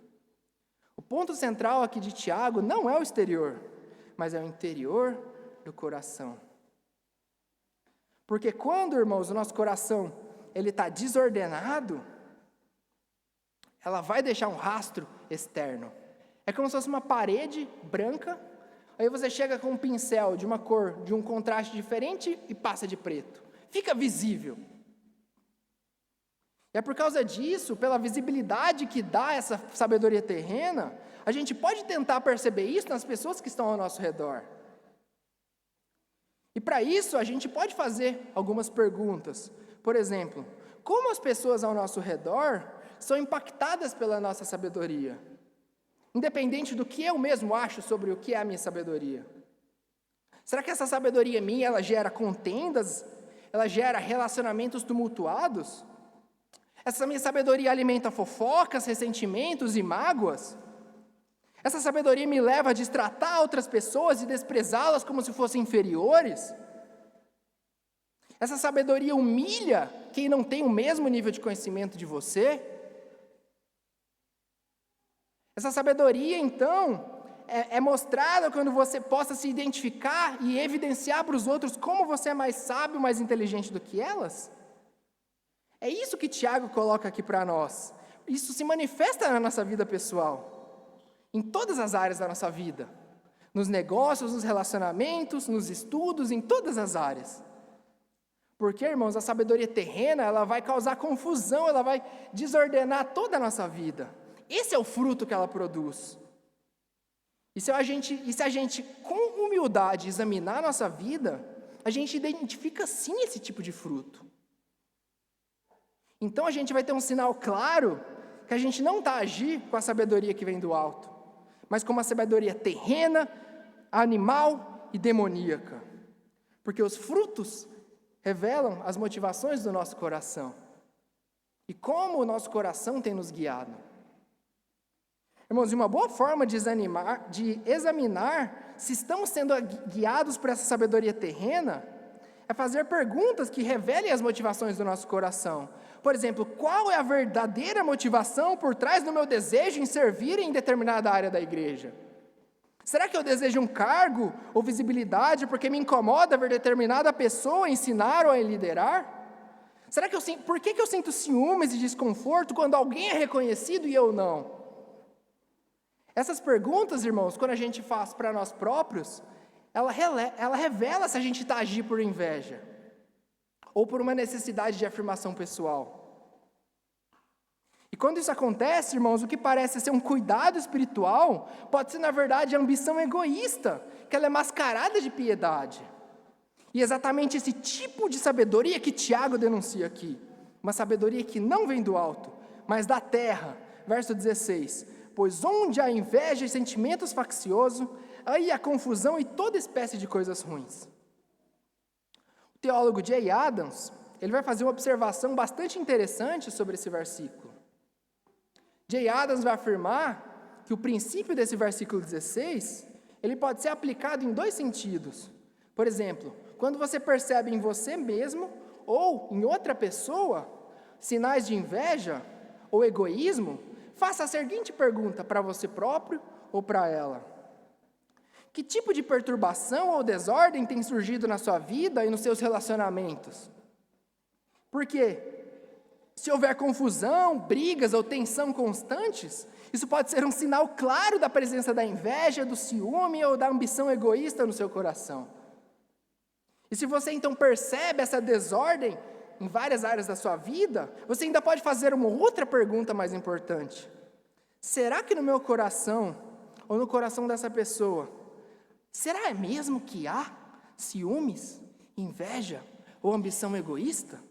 Speaker 1: O ponto central aqui de Tiago não é o exterior, mas é o interior do coração. Porque quando, irmãos, o nosso coração ele está desordenado, ela vai deixar um rastro externo. É como se fosse uma parede branca, aí você chega com um pincel de uma cor, de um contraste diferente e passa de preto. Fica visível. E é por causa disso, pela visibilidade que dá essa sabedoria terrena, a gente pode tentar perceber isso nas pessoas que estão ao nosso redor. E para isso, a gente pode fazer algumas perguntas. Por exemplo, como as pessoas ao nosso redor são impactadas pela nossa sabedoria? Independente do que eu mesmo acho sobre o que é a minha sabedoria. Será que essa sabedoria minha, ela gera contendas? Ela gera relacionamentos tumultuados? Essa minha sabedoria alimenta fofocas, ressentimentos e mágoas? Essa sabedoria me leva a destratar outras pessoas e desprezá-las como se fossem inferiores? Essa sabedoria humilha quem não tem o mesmo nível de conhecimento de você? Essa sabedoria, então, é mostrada quando você possa se identificar e evidenciar para os outros como você é mais sábio, mais inteligente do que elas? É isso que Tiago coloca aqui para nós. Isso se manifesta na nossa vida pessoal, em todas as áreas da nossa vida, nos negócios, nos relacionamentos, nos estudos, em todas as áreas. Porque, irmãos, a sabedoria terrena, ela vai causar confusão, ela vai desordenar toda a nossa vida. Esse é o fruto que ela produz. E se a gente, com humildade, examinar a nossa vida, a gente identifica sim esse tipo de fruto. Então a gente vai ter um sinal claro que a gente não está a agir com a sabedoria que vem do alto, mas com uma sabedoria terrena, animal e demoníaca. Porque os frutos revelam as motivações do nosso coração e como o nosso coração tem nos guiado. Irmãos, uma boa forma de examinar se estamos sendo guiados por essa sabedoria terrena é fazer perguntas que revelem as motivações do nosso coração. Por exemplo, qual é a verdadeira motivação por trás do meu desejo em servir em determinada área da igreja? Será que eu desejo um cargo ou visibilidade porque me incomoda ver determinada pessoa ensinar ou liderar? Por que eu sinto ciúmes e desconforto quando alguém é reconhecido e eu não? Essas perguntas, irmãos, quando a gente faz para nós próprios, ela revela se a gente está agindo por inveja ou por uma necessidade de afirmação pessoal. E quando isso acontece, irmãos, o que parece ser um cuidado espiritual pode ser, na verdade, a ambição egoísta, que ela é mascarada de piedade. E exatamente esse tipo de sabedoria que Tiago denuncia aqui, uma sabedoria que não vem do alto, mas da terra. Verso 16, pois onde há inveja e sentimentos facciosos, aí há confusão e toda espécie de coisas ruins. O teólogo J. Adams, ele vai fazer uma observação bastante interessante sobre esse versículo. J. Adams vai afirmar que o princípio desse versículo 16, ele pode ser aplicado em dois sentidos. Por exemplo, quando você percebe em você mesmo ou em outra pessoa sinais de inveja ou egoísmo, faça a seguinte pergunta para você próprio ou para ela: que tipo de perturbação ou desordem tem surgido na sua vida e nos seus relacionamentos? Porque se houver confusão, brigas ou tensão constantes, isso pode ser um sinal claro da presença da inveja, do ciúme ou da ambição egoísta no seu coração. E se você então percebe essa desordem em várias áreas da sua vida, você ainda pode fazer uma outra pergunta mais importante: será que no meu coração, ou no coração dessa pessoa, será mesmo que há ciúmes, inveja ou ambição egoísta?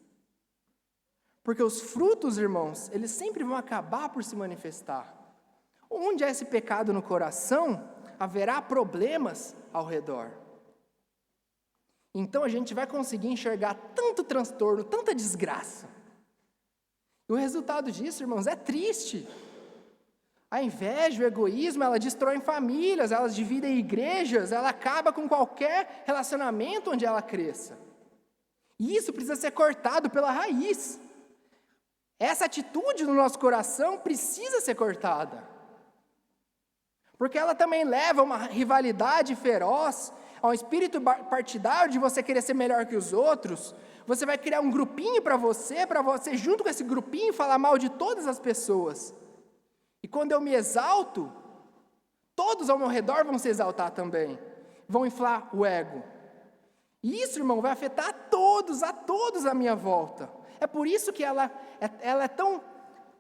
Speaker 1: Porque os frutos, irmãos, eles sempre vão acabar por se manifestar. Onde há esse pecado no coração, haverá problemas ao redor. Então a gente vai conseguir enxergar tanto transtorno, tanta desgraça. E o resultado disso, irmãos, é triste. A inveja, o egoísmo, ela destrói famílias, elas dividem igrejas, ela acaba com qualquer relacionamento onde ela cresça. E isso precisa ser cortado pela raiz. Essa atitude no nosso coração precisa ser cortada. Porque ela também leva a uma rivalidade feroz, a um espírito partidário de você querer ser melhor que os outros. Você vai criar um grupinho para você junto com esse grupinho falar mal de todas as pessoas. E quando eu me exalto, todos ao meu redor vão se exaltar também, vão inflar o ego. E isso, irmão, vai afetar a todos à minha volta. É por isso que ela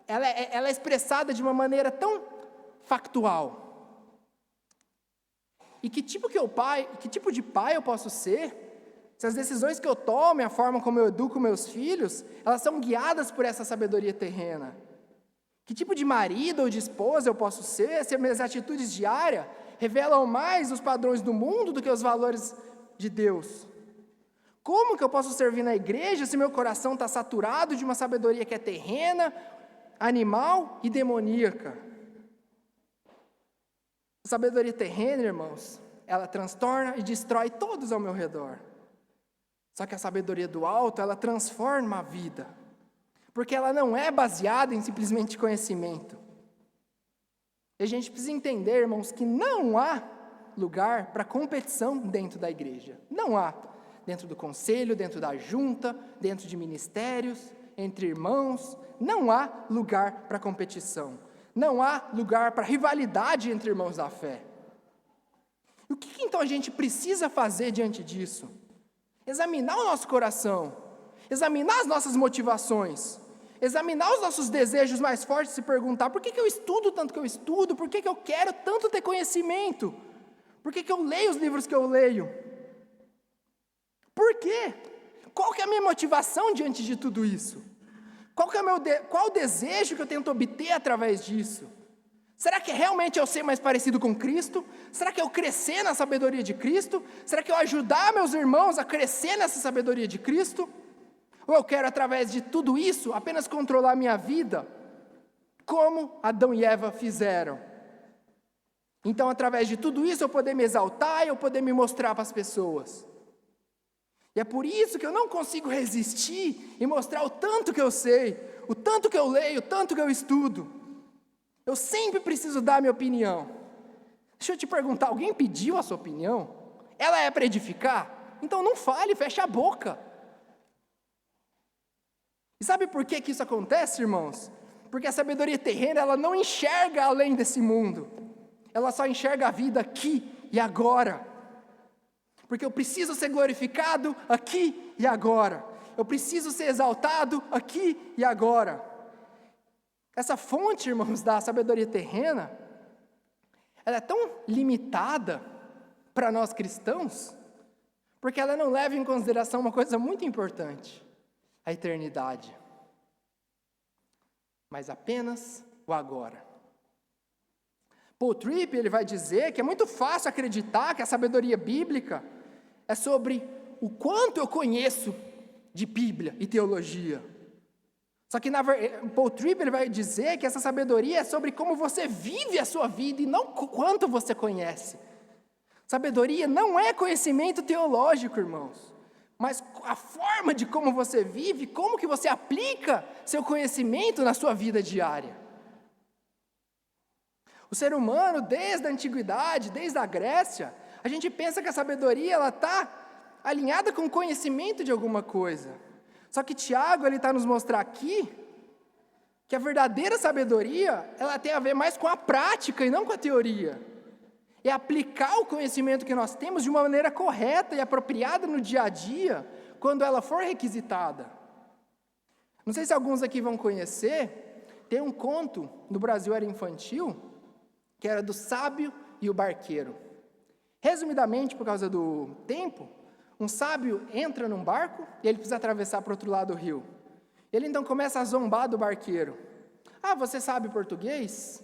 Speaker 1: é expressada de uma maneira tão factual. E que tipo de pai eu posso ser, se as decisões que eu tomo, a forma como eu educo meus filhos, elas são guiadas por essa sabedoria terrena? Que tipo de marido ou de esposa eu posso ser, se minhas atitudes diárias revelam mais os padrões do mundo do que os valores de Deus? Como que eu posso servir na igreja se meu coração está saturado de uma sabedoria que é terrena, animal e demoníaca? A sabedoria terrena, irmãos, ela transtorna e destrói todos ao meu redor. Só que a sabedoria do alto, ela transforma a vida, porque ela não é baseada em simplesmente conhecimento. E a gente precisa entender, irmãos, que não há lugar para competição dentro da igreja. Não há. Dentro do conselho, dentro da junta, dentro de ministérios, entre irmãos, não há lugar para competição. Não há lugar para rivalidade entre irmãos da fé. E o que então a gente precisa fazer diante disso? Examinar o nosso coração, examinar as nossas motivações, examinar os nossos desejos mais fortes e se perguntar: por que eu estudo tanto que eu estudo? Por que eu quero tanto ter conhecimento? Por que eu leio os livros que eu leio? Por quê? Qual que é a minha motivação diante de tudo isso? Qual o desejo que eu tento obter através disso? Será que realmente eu ser mais parecido com Cristo? Será que eu crescer na sabedoria de Cristo? Será que eu ajudar meus irmãos a crescer nessa sabedoria de Cristo? Ou eu quero, através de tudo isso, apenas controlar a minha vida, como Adão e Eva fizeram? Então, através de tudo isso, eu poder me exaltar e eu poder me mostrar para as pessoas. E é por isso que eu não consigo resistir e mostrar o tanto que eu sei, o tanto que eu leio, o tanto que eu estudo. Eu sempre preciso dar a minha opinião. Deixa eu te perguntar, alguém pediu a sua opinião? Ela é para edificar? Então não fale, feche a boca. E sabe por que isso acontece, irmãos? Porque a sabedoria terrena, ela não enxerga além desse mundo. Ela só enxerga a vida aqui e agora. Porque eu preciso ser glorificado aqui e agora. Eu preciso ser exaltado aqui e agora. Essa fonte, irmãos, da sabedoria terrena, ela é tão limitada para nós cristãos, porque ela não leva em consideração uma coisa muito importante: a eternidade. Mas apenas o agora. Paul Tripp, ele vai dizer que é muito fácil acreditar que a sabedoria bíblica é sobre o quanto eu conheço de Bíblia e teologia. Só que Paul Tripp, ele vai dizer que essa sabedoria é sobre como você vive a sua vida e não quanto você conhece. Sabedoria não é conhecimento teológico, irmãos, mas a forma de como você vive, como que você aplica seu conhecimento na sua vida diária. O ser humano, desde a antiguidade, desde a Grécia, a gente pensa que a sabedoria está alinhada com o conhecimento de alguma coisa. Só que Tiago está nos mostrar aqui que a verdadeira sabedoria, ela tem a ver mais com a prática e não com a teoria. É aplicar o conhecimento que nós temos de uma maneira correta e apropriada no dia a dia, quando ela for requisitada. Não sei se alguns aqui vão conhecer, tem um conto, no Brasil era infantil, que era do sábio e o barqueiro. Resumidamente, por causa do tempo, um sábio entra num barco e ele precisa atravessar para o outro lado do rio. Ele então começa a zombar do barqueiro. Ah, você sabe português?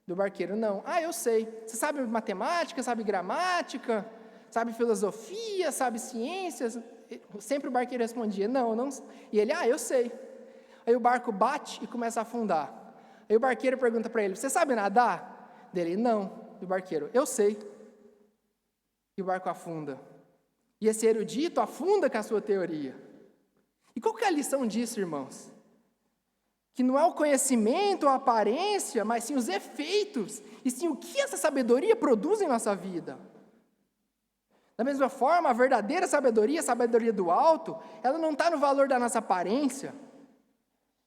Speaker 1: Do barqueiro, não. Ah, eu sei. Você sabe matemática, sabe gramática, sabe filosofia, sabe ciências? Sempre o barqueiro respondia, não, não. E ele, eu sei. Aí o barco bate e começa a afundar. Aí o barqueiro pergunta para ele, você sabe nadar? Dele, não. E o barqueiro, eu sei. E o barco afunda. E esse erudito afunda com a sua teoria. E qual que é a lição disso, irmãos? Que não é o conhecimento, a aparência, mas sim os efeitos, e sim o que essa sabedoria produz em nossa vida. Da mesma forma, a verdadeira sabedoria, a sabedoria do alto, ela não está no valor da nossa aparência,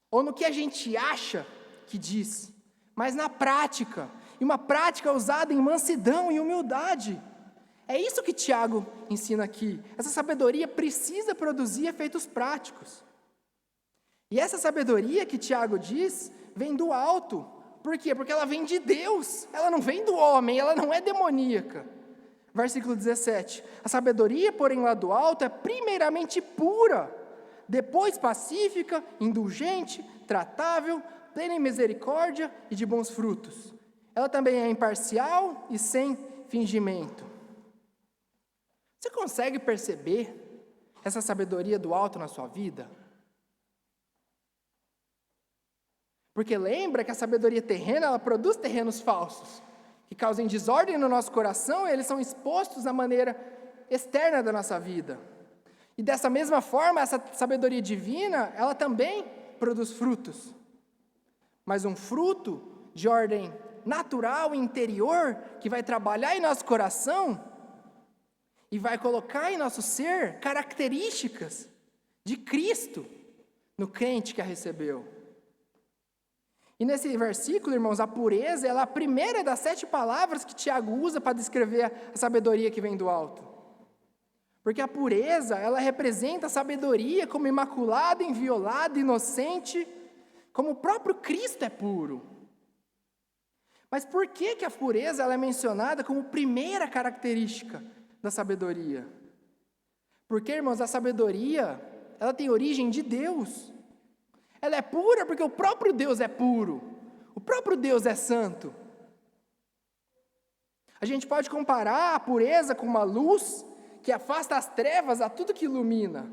Speaker 1: ou no que a gente acha que diz, mas na prática, e uma prática usada em mansidão e humildade. É isso que Tiago ensina aqui. Essa sabedoria precisa produzir efeitos práticos. E essa sabedoria que Tiago diz, vem do alto. Por quê? Porque ela vem de Deus, ela não vem do homem, ela não é demoníaca. Versículo 17, a sabedoria, porém, lá do alto é primeiramente pura, depois pacífica, indulgente, tratável, plena em misericórdia e de bons frutos. Ela também é imparcial e sem fingimento. Você consegue perceber essa sabedoria do alto na sua vida? Porque lembra que a sabedoria terrena, ela produz terrenos falsos, que causam desordem no nosso coração, e eles são expostos na maneira externa da nossa vida. E dessa mesma forma, essa sabedoria divina, ela também produz frutos. Mas um fruto de ordem natural e interior, que vai trabalhar em nosso coração e vai colocar em nosso ser características de Cristo no crente que a recebeu. E nesse versículo, irmãos, a pureza ela é a primeira das 7 palavras que Tiago usa para descrever a sabedoria que vem do alto. Porque a pureza, ela representa a sabedoria como imaculada, inviolada, inocente, como o próprio Cristo é puro. Mas por que a pureza ela é mencionada como primeira característica da sabedoria? Porque, irmãos, a sabedoria, ela tem origem de Deus. Ela é pura porque o próprio Deus é puro. O próprio Deus é santo. A gente pode comparar a pureza com uma luz que afasta as trevas a tudo que ilumina.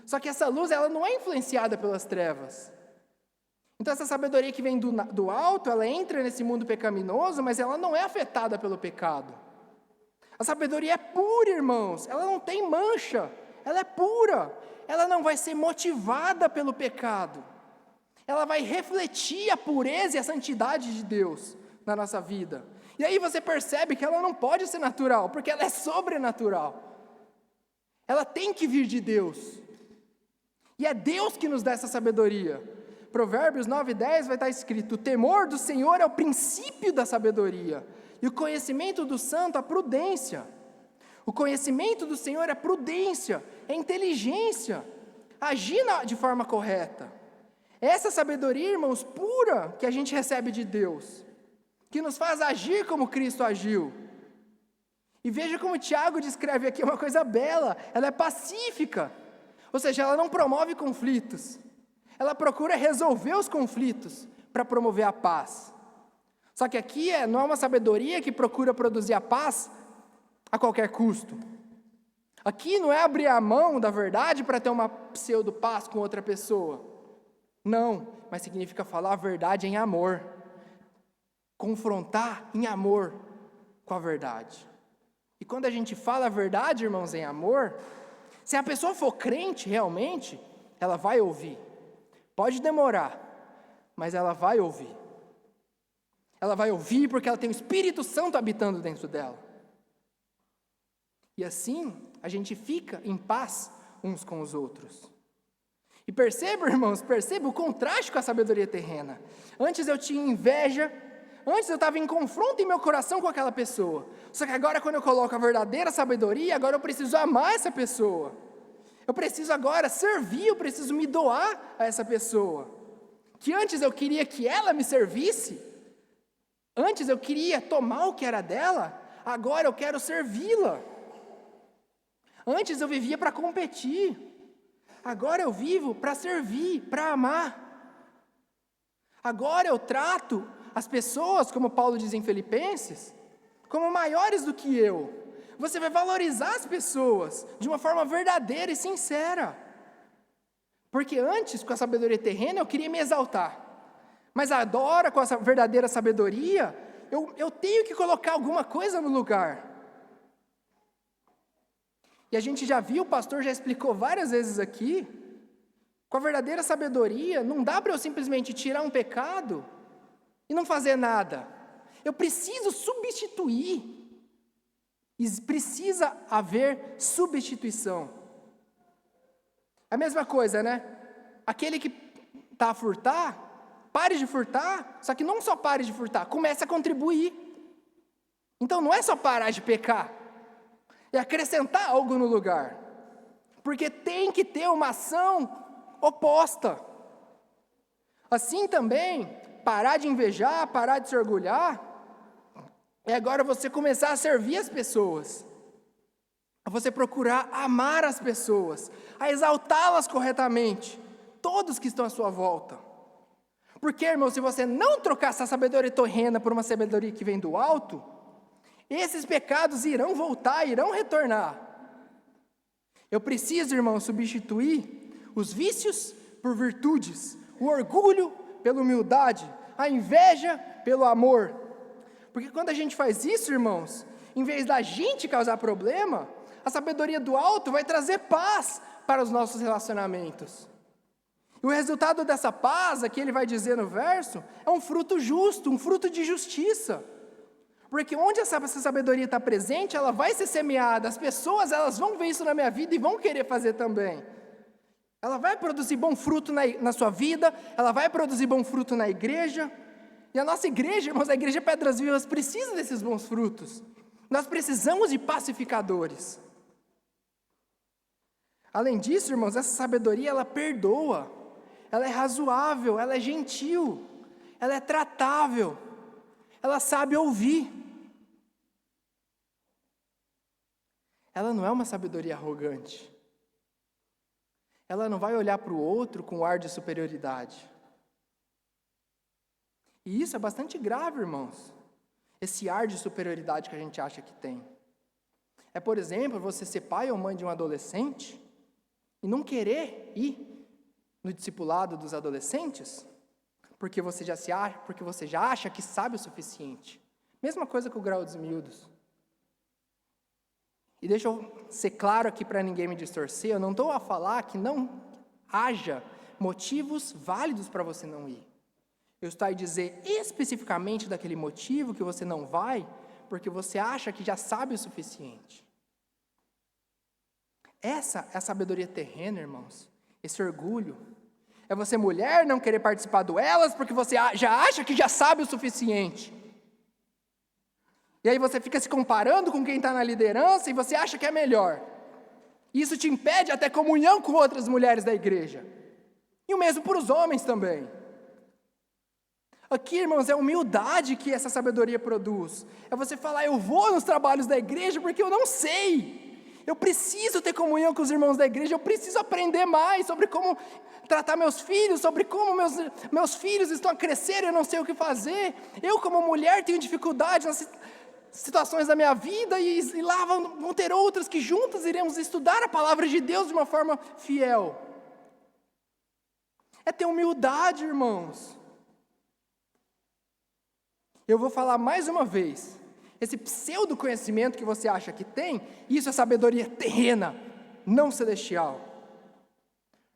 Speaker 1: Só que essa luz, ela não é influenciada pelas trevas. Então essa sabedoria que vem do alto, ela entra nesse mundo pecaminoso, mas ela não é afetada pelo pecado. A sabedoria é pura, irmãos, ela não tem mancha, ela é pura, ela não vai ser motivada pelo pecado. Ela vai refletir a pureza e a santidade de Deus na nossa vida. E aí você percebe que ela não pode ser natural, porque ela é sobrenatural. Ela tem que vir de Deus. E é Deus que nos dá essa sabedoria. Provérbios 9:10 vai estar escrito: o temor do Senhor é o princípio da sabedoria, e o conhecimento do santo a prudência. O conhecimento do Senhor é prudência, é inteligência, agir de forma correta. Essa sabedoria, irmãos, pura, que a gente recebe de Deus, que nos faz agir como Cristo agiu. E veja como Tiago descreve aqui uma coisa bela, ela é pacífica, ou seja, ela não promove conflitos. Ela procura resolver os conflitos para promover a paz. Só que aqui não é uma sabedoria que procura produzir a paz a qualquer custo. Aqui não é abrir a mão da verdade para ter uma pseudo-paz com outra pessoa. Não, mas significa falar a verdade em amor. Confrontar em amor com a verdade. E quando a gente fala a verdade, irmãos, em amor, se a pessoa for crente realmente, ela vai ouvir. Pode demorar, mas ela vai ouvir. Ela vai ouvir porque ela tem o Espírito Santo habitando dentro dela. E assim, a gente fica em paz uns com os outros. E perceba, irmãos, perceba o contraste com a sabedoria terrena. Antes eu tinha inveja, antes eu estava em confronto em meu coração com aquela pessoa. Só que agora, quando eu coloco a verdadeira sabedoria, agora eu preciso amar essa pessoa. Eu preciso agora servir, eu preciso me doar a essa pessoa. Que antes eu queria que ela me servisse, antes eu queria tomar o que era dela, agora eu quero servi-la. Antes eu vivia para competir, agora eu vivo para servir, para amar. Agora eu trato as pessoas, como Paulo diz em Filipenses, como maiores do que eu. Você vai valorizar as pessoas de uma forma verdadeira e sincera. Porque antes, com a sabedoria terrena, eu queria me exaltar. Mas agora, com essa verdadeira sabedoria, eu tenho que colocar alguma coisa no lugar. E a gente já viu, o pastor já explicou várias vezes aqui, com a verdadeira sabedoria, não dá para eu simplesmente tirar um pecado e não fazer nada. Eu preciso substituir. E precisa haver substituição. A mesma coisa, né? Aquele que está a furtar, pare de furtar, só que não só pare de furtar, comece a contribuir. Então não é só parar de pecar, é acrescentar algo no lugar. Porque tem que ter uma ação oposta. Assim também, parar de invejar, parar de se orgulhar, é agora você começar a servir as pessoas, a você procurar amar as pessoas, a exaltá-las corretamente, todos que estão à sua volta. Porque, irmão, se você não trocar essa sabedoria terrena por uma sabedoria que vem do alto, esses pecados irão voltar, irão retornar. Eu preciso, irmão, substituir os vícios por virtudes, o orgulho pela humildade, a inveja pelo amor. Porque quando a gente faz isso, irmãos, em vez da gente causar problema, a sabedoria do alto vai trazer paz para os nossos relacionamentos. E o resultado dessa paz, aqui ele vai dizer no verso, é um fruto justo, um fruto de justiça. Porque onde essa sabedoria está presente, ela vai ser semeada. As pessoas, elas vão ver isso na minha vida e vão querer fazer também. Ela vai produzir bom fruto na sua vida, ela vai produzir bom fruto na igreja. E a nossa igreja, irmãos, a igreja Pedras Vivas precisa desses bons frutos. Nós precisamos de pacificadores. Além disso, irmãos, essa sabedoria, ela perdoa. Ela é razoável, ela é gentil, ela é tratável, ela sabe ouvir. Ela não é uma sabedoria arrogante. Ela não vai olhar para o outro com ar de superioridade. E isso é bastante grave, irmãos. Esse ar de superioridade que a gente acha que tem. É, por exemplo, você ser pai ou mãe de um adolescente e não querer ir no discipulado dos adolescentes, porque você já acha que sabe o suficiente. Mesma coisa com o grau dos miúdos. E deixa eu ser claro aqui para ninguém me distorcer, eu não estou a falar que não haja motivos válidos para você não ir. Eu estou a dizer especificamente daquele motivo que você não vai, porque você acha que já sabe o suficiente. Essa é a sabedoria terrena, irmãos. Esse orgulho. É você, mulher, não querer participar do elas porque você já acha que já sabe o suficiente. E aí você fica se comparando com quem está na liderança e você acha que é melhor. Isso te impede até comunhão com outras mulheres da igreja. E o mesmo para os homens também. Aqui, irmãos, é humildade que essa sabedoria produz. É você falar, eu vou nos trabalhos da igreja porque eu não sei. Eu preciso ter comunhão com os irmãos da igreja, eu preciso aprender mais sobre como tratar meus filhos, sobre como meus filhos estão a crescer e eu não sei o que fazer. Eu, como mulher, tenho dificuldade nas situações da minha vida e lá vão ter outras que juntas iremos estudar a palavra de Deus de uma forma fiel. É ter humildade, irmãos. Eu vou falar mais uma vez. Esse pseudo-conhecimento que você acha que tem, isso é sabedoria terrena, não celestial.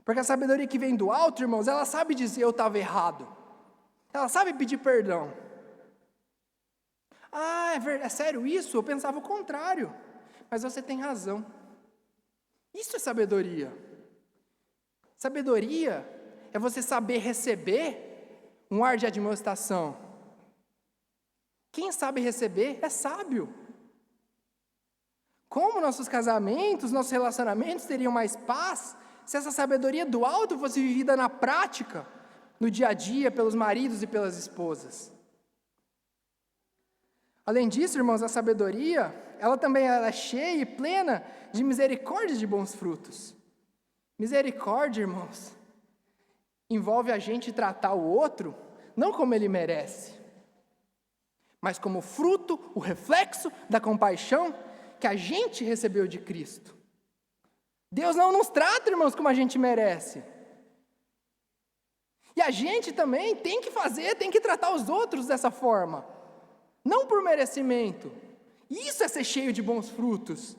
Speaker 1: Porque a sabedoria que vem do alto, irmãos, ela sabe dizer eu estava errado. Ela sabe pedir perdão. Ah, é sério isso? Eu pensava o contrário. Mas você tem razão. Isso é sabedoria. Sabedoria é você saber receber um ar de admoestação. Quem sabe receber é sábio. Como nossos casamentos, nossos relacionamentos teriam mais paz se essa sabedoria do alto fosse vivida na prática, no dia a dia, pelos maridos e pelas esposas. Além disso, irmãos, a sabedoria, ela também é cheia e plena de misericórdia e de bons frutos. Misericórdia, irmãos, envolve a gente tratar o outro não como ele merece, mas como fruto, o reflexo da compaixão que a gente recebeu de Cristo. Deus não nos trata, irmãos, como a gente merece. E a gente também tem que tratar os outros dessa forma. Não por merecimento. Isso é ser cheio de bons frutos.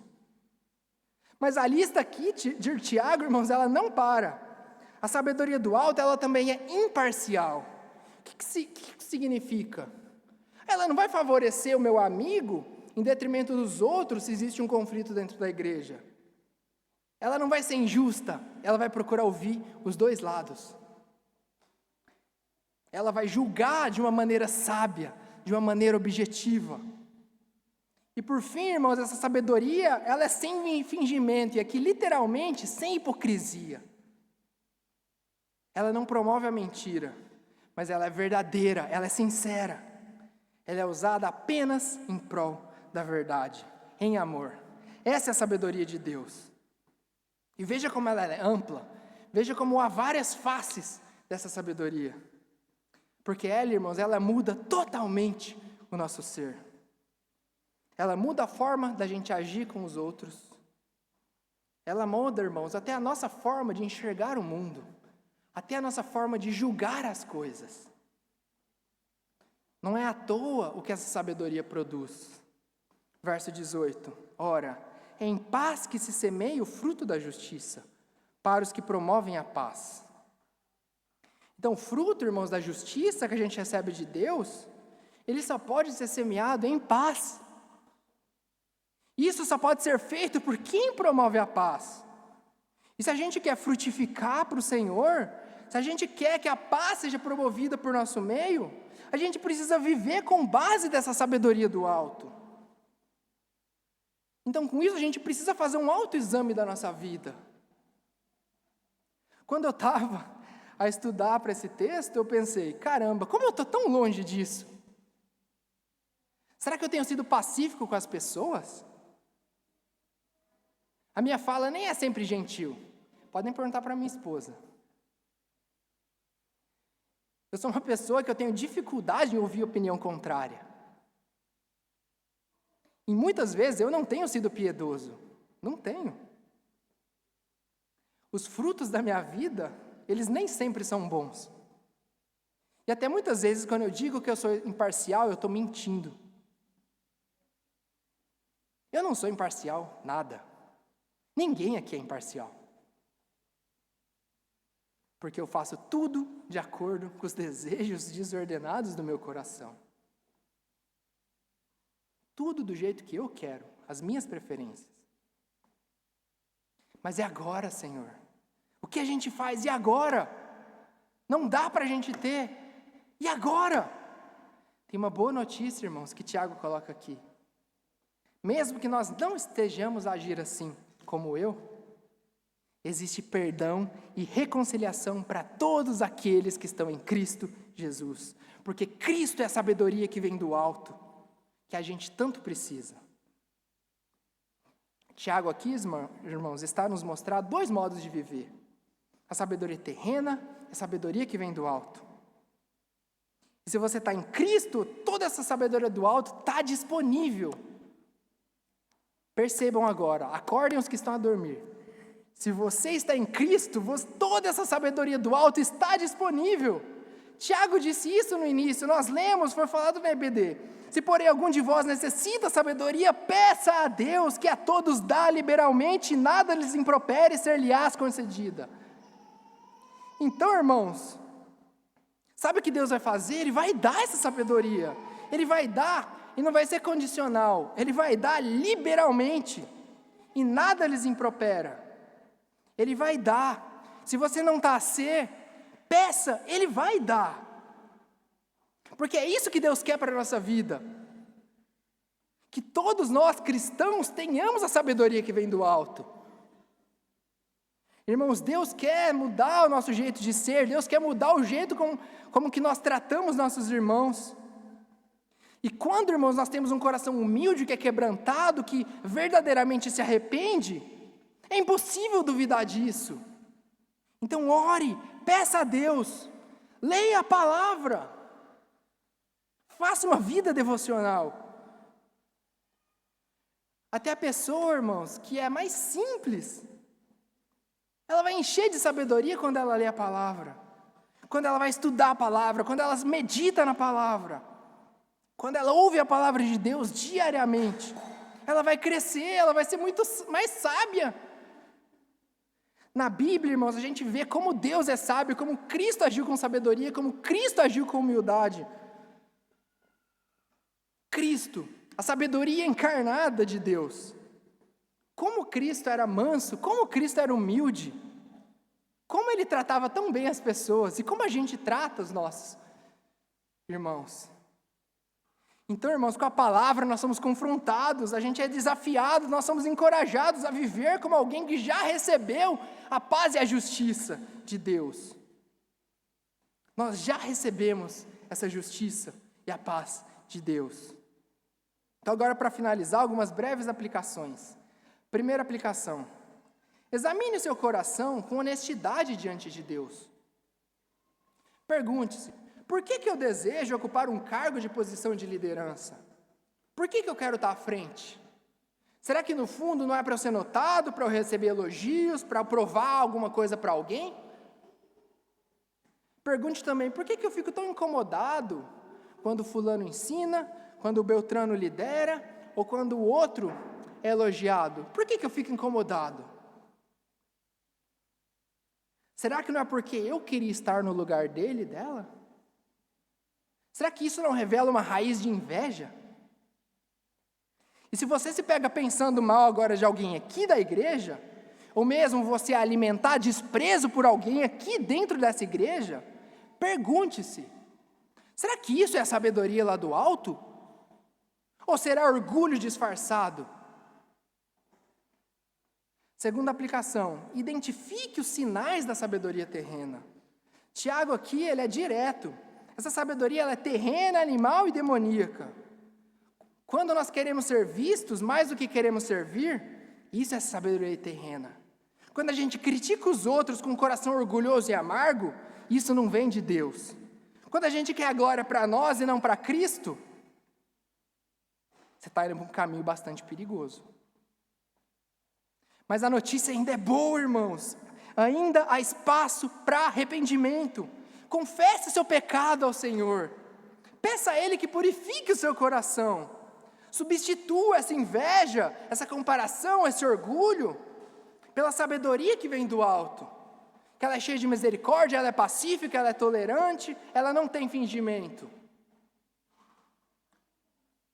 Speaker 1: Mas a lista aqui de Tiago, irmãos, ela não para. A sabedoria do alto, ela também é imparcial. O que significa? Ela não vai favorecer o meu amigo em detrimento dos outros se existe um conflito dentro da igreja. Ela não vai ser injusta, ela vai procurar ouvir os dois lados. Ela vai julgar de uma maneira sábia, de uma maneira objetiva. E por fim, irmãos, essa sabedoria, ela é sem fingimento, e aqui literalmente sem hipocrisia. Ela não promove a mentira, mas ela é verdadeira, ela é sincera. Ela é usada apenas em prol da verdade, em amor. Essa é a sabedoria de Deus. E veja como ela é ampla, veja como há várias faces dessa sabedoria. Porque ela, irmãos, ela muda totalmente o nosso ser. Ela muda a forma da gente agir com os outros. ela molda, irmãos, até a nossa forma de enxergar o mundo, até a nossa forma de julgar as coisas. Não é à toa o que essa sabedoria produz. Verso 18. Ora, é em paz que se semeia o fruto da justiça, para os que promovem a paz. Então, o fruto, irmãos, da justiça que a gente recebe de Deus, ele só pode ser semeado em paz. Isso só pode ser feito por quem promove a paz. E se a gente quer frutificar para o Senhor, se a gente quer que a paz seja promovida por nosso meio, a gente precisa viver com base dessa sabedoria do alto. Então, com isso, a gente precisa fazer um autoexame da nossa vida. Quando eu estava a estudar para esse texto, eu pensei, caramba, como eu estou tão longe disso? Será que eu tenho sido pacífico com as pessoas? A minha fala nem é sempre gentil. Podem perguntar para minha esposa. Eu sou uma pessoa que eu tenho dificuldade em ouvir opinião contrária. E muitas vezes eu não tenho sido piedoso. Não tenho. Os frutos da minha vida, eles nem sempre são bons. E até muitas vezes, quando eu digo que eu sou imparcial, eu estou mentindo. Eu não sou imparcial, nada. Ninguém aqui é imparcial. Porque eu faço tudo de acordo com os desejos desordenados do meu coração. Tudo do jeito que eu quero, as minhas preferências. Mas é agora, Senhor. O que a gente faz? E agora? Não dá para a gente ter. E agora? Tem uma boa notícia, irmãos, que Tiago coloca aqui. Mesmo que nós não estejamos a agir assim, como eu, existe perdão e reconciliação para todos aqueles que estão em Cristo Jesus. Porque Cristo é a sabedoria que vem do alto, que a gente tanto precisa. Tiago aqui, irmãos, está a nos mostrar dois modos de viver. A sabedoria terrena e a sabedoria que vem do alto. E se você está em Cristo, toda essa sabedoria do alto está disponível. Percebam agora, acordem os que estão a dormir. Se você está em Cristo, toda essa sabedoria do alto está disponível. Tiago disse isso no início, nós lemos, foi falado no EBD. Se porém algum de vós necessita sabedoria, peça a Deus, que a todos dá liberalmente, e nada lhes impropere, ser-lhe-ás concedida. Então, irmãos, sabe o que Deus vai fazer? Ele vai dar essa sabedoria. Ele vai dar, e não vai ser condicional. Ele vai dar liberalmente, e nada lhes impropera. Ele vai dar. Se você não está a ser, peça, Ele vai dar. Porque é isso que Deus quer para a nossa vida. Que todos nós cristãos tenhamos a sabedoria que vem do alto. Irmãos, Deus quer mudar o nosso jeito de ser, Deus quer mudar o jeito como que nós tratamos nossos irmãos. E quando, irmãos, nós temos um coração humilde, que é quebrantado, que verdadeiramente se arrepende, é impossível duvidar disso. Então ore, peça a Deus, leia a palavra, faça uma vida devocional. Até a pessoa, irmãos, que é mais simples, ela vai encher de sabedoria quando ela lê a palavra, quando ela vai estudar a palavra, quando ela medita na palavra, quando ela ouve a palavra de Deus diariamente. Ela vai crescer, ela vai ser muito mais sábia. Na Bíblia, irmãos, a gente vê como Deus é sábio, como Cristo agiu com sabedoria, como Cristo agiu com humildade. Cristo, a sabedoria encarnada de Deus. Como Cristo era manso, como Cristo era humilde, como Ele tratava tão bem as pessoas, e como a gente trata os nossos irmãos. Então, irmãos, com a palavra nós somos confrontados, a gente é desafiado, nós somos encorajados a viver como alguém que já recebeu a paz e a justiça de Deus. Nós já recebemos essa justiça e a paz de Deus. Então, agora, para finalizar, algumas breves aplicações. Primeira aplicação: examine o seu coração com honestidade diante de Deus. Pergunte-se: por que eu desejo ocupar um cargo de posição de liderança? Por que eu quero estar à frente? Será que no fundo não é para eu ser notado, para eu receber elogios, para eu provar alguma coisa para alguém? Pergunte também, por que eu fico tão incomodado quando fulano ensina, quando o Beltrano lidera, ou quando o outro é elogiado? Por que eu fico incomodado? Será que não é porque eu queria estar no lugar dele, dela? Será que isso não revela uma raiz de inveja? E se você se pega pensando mal agora de alguém aqui da igreja, ou mesmo você alimentar desprezo por alguém aqui dentro dessa igreja, pergunte-se, será que isso é a sabedoria lá do alto? Ou será orgulho disfarçado? Segunda aplicação, identifique os sinais da sabedoria terrena. Tiago aqui, ele é direto. Essa sabedoria ela é terrena, animal e demoníaca. Quando nós queremos ser vistos mais do que queremos servir, isso é sabedoria terrena. Quando a gente critica os outros com um coração orgulhoso e amargo, isso não vem de Deus. Quando a gente quer a glória para nós e não para Cristo, você está indo por um caminho bastante perigoso. Mas a notícia ainda é boa, irmãos. Ainda há espaço para arrependimento. Confesse seu pecado ao Senhor. Peça a Ele que purifique o seu coração. Substitua essa inveja, essa comparação, esse orgulho, pela sabedoria que vem do alto. Que ela é cheia de misericórdia, ela é pacífica, ela é tolerante, ela não tem fingimento.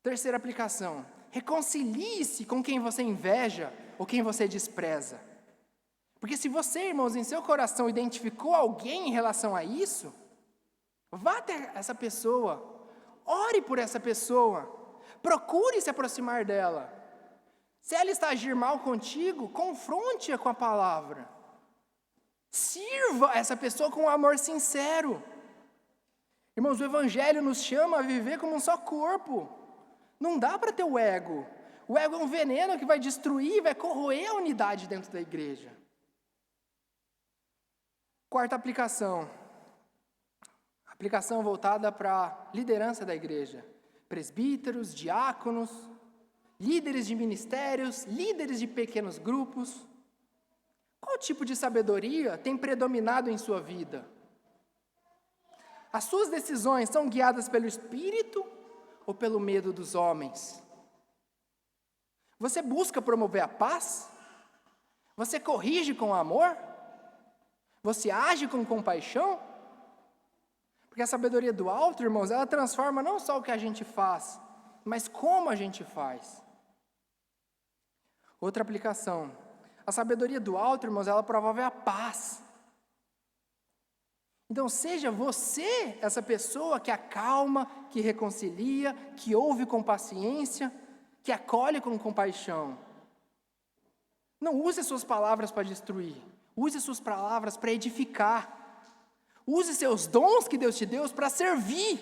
Speaker 1: Terceira aplicação. Reconcilie-se com quem você inveja ou quem você despreza. Porque se você, irmãos, em seu coração identificou alguém em relação a isso, vá até essa pessoa, ore por essa pessoa, procure se aproximar dela. Se ela está a agir mal contigo, confronte-a com a palavra. Sirva essa pessoa com um amor sincero. Irmãos, o Evangelho nos chama a viver como um só corpo. Não dá para ter o ego. O ego é um veneno que vai destruir, vai corroer a unidade dentro da igreja. Quarta aplicação. Aplicação voltada para a liderança da igreja. Presbíteros, diáconos, líderes de ministérios, líderes de pequenos grupos. Qual tipo de sabedoria tem predominado em sua vida? As suas decisões são guiadas pelo Espírito ou pelo medo dos homens? Você busca promover a paz? Você corrige com amor? Você age com compaixão? Porque a sabedoria do alto, irmãos, ela transforma não só o que a gente faz, mas como a gente faz. Outra aplicação. A sabedoria do alto, irmãos, ela promove a paz. Então, seja você essa pessoa que acalma, que reconcilia, que ouve com paciência, que acolhe com compaixão. Não use as suas palavras para destruir. Use as suas palavras para edificar. Use seus dons que Deus te deu para servir.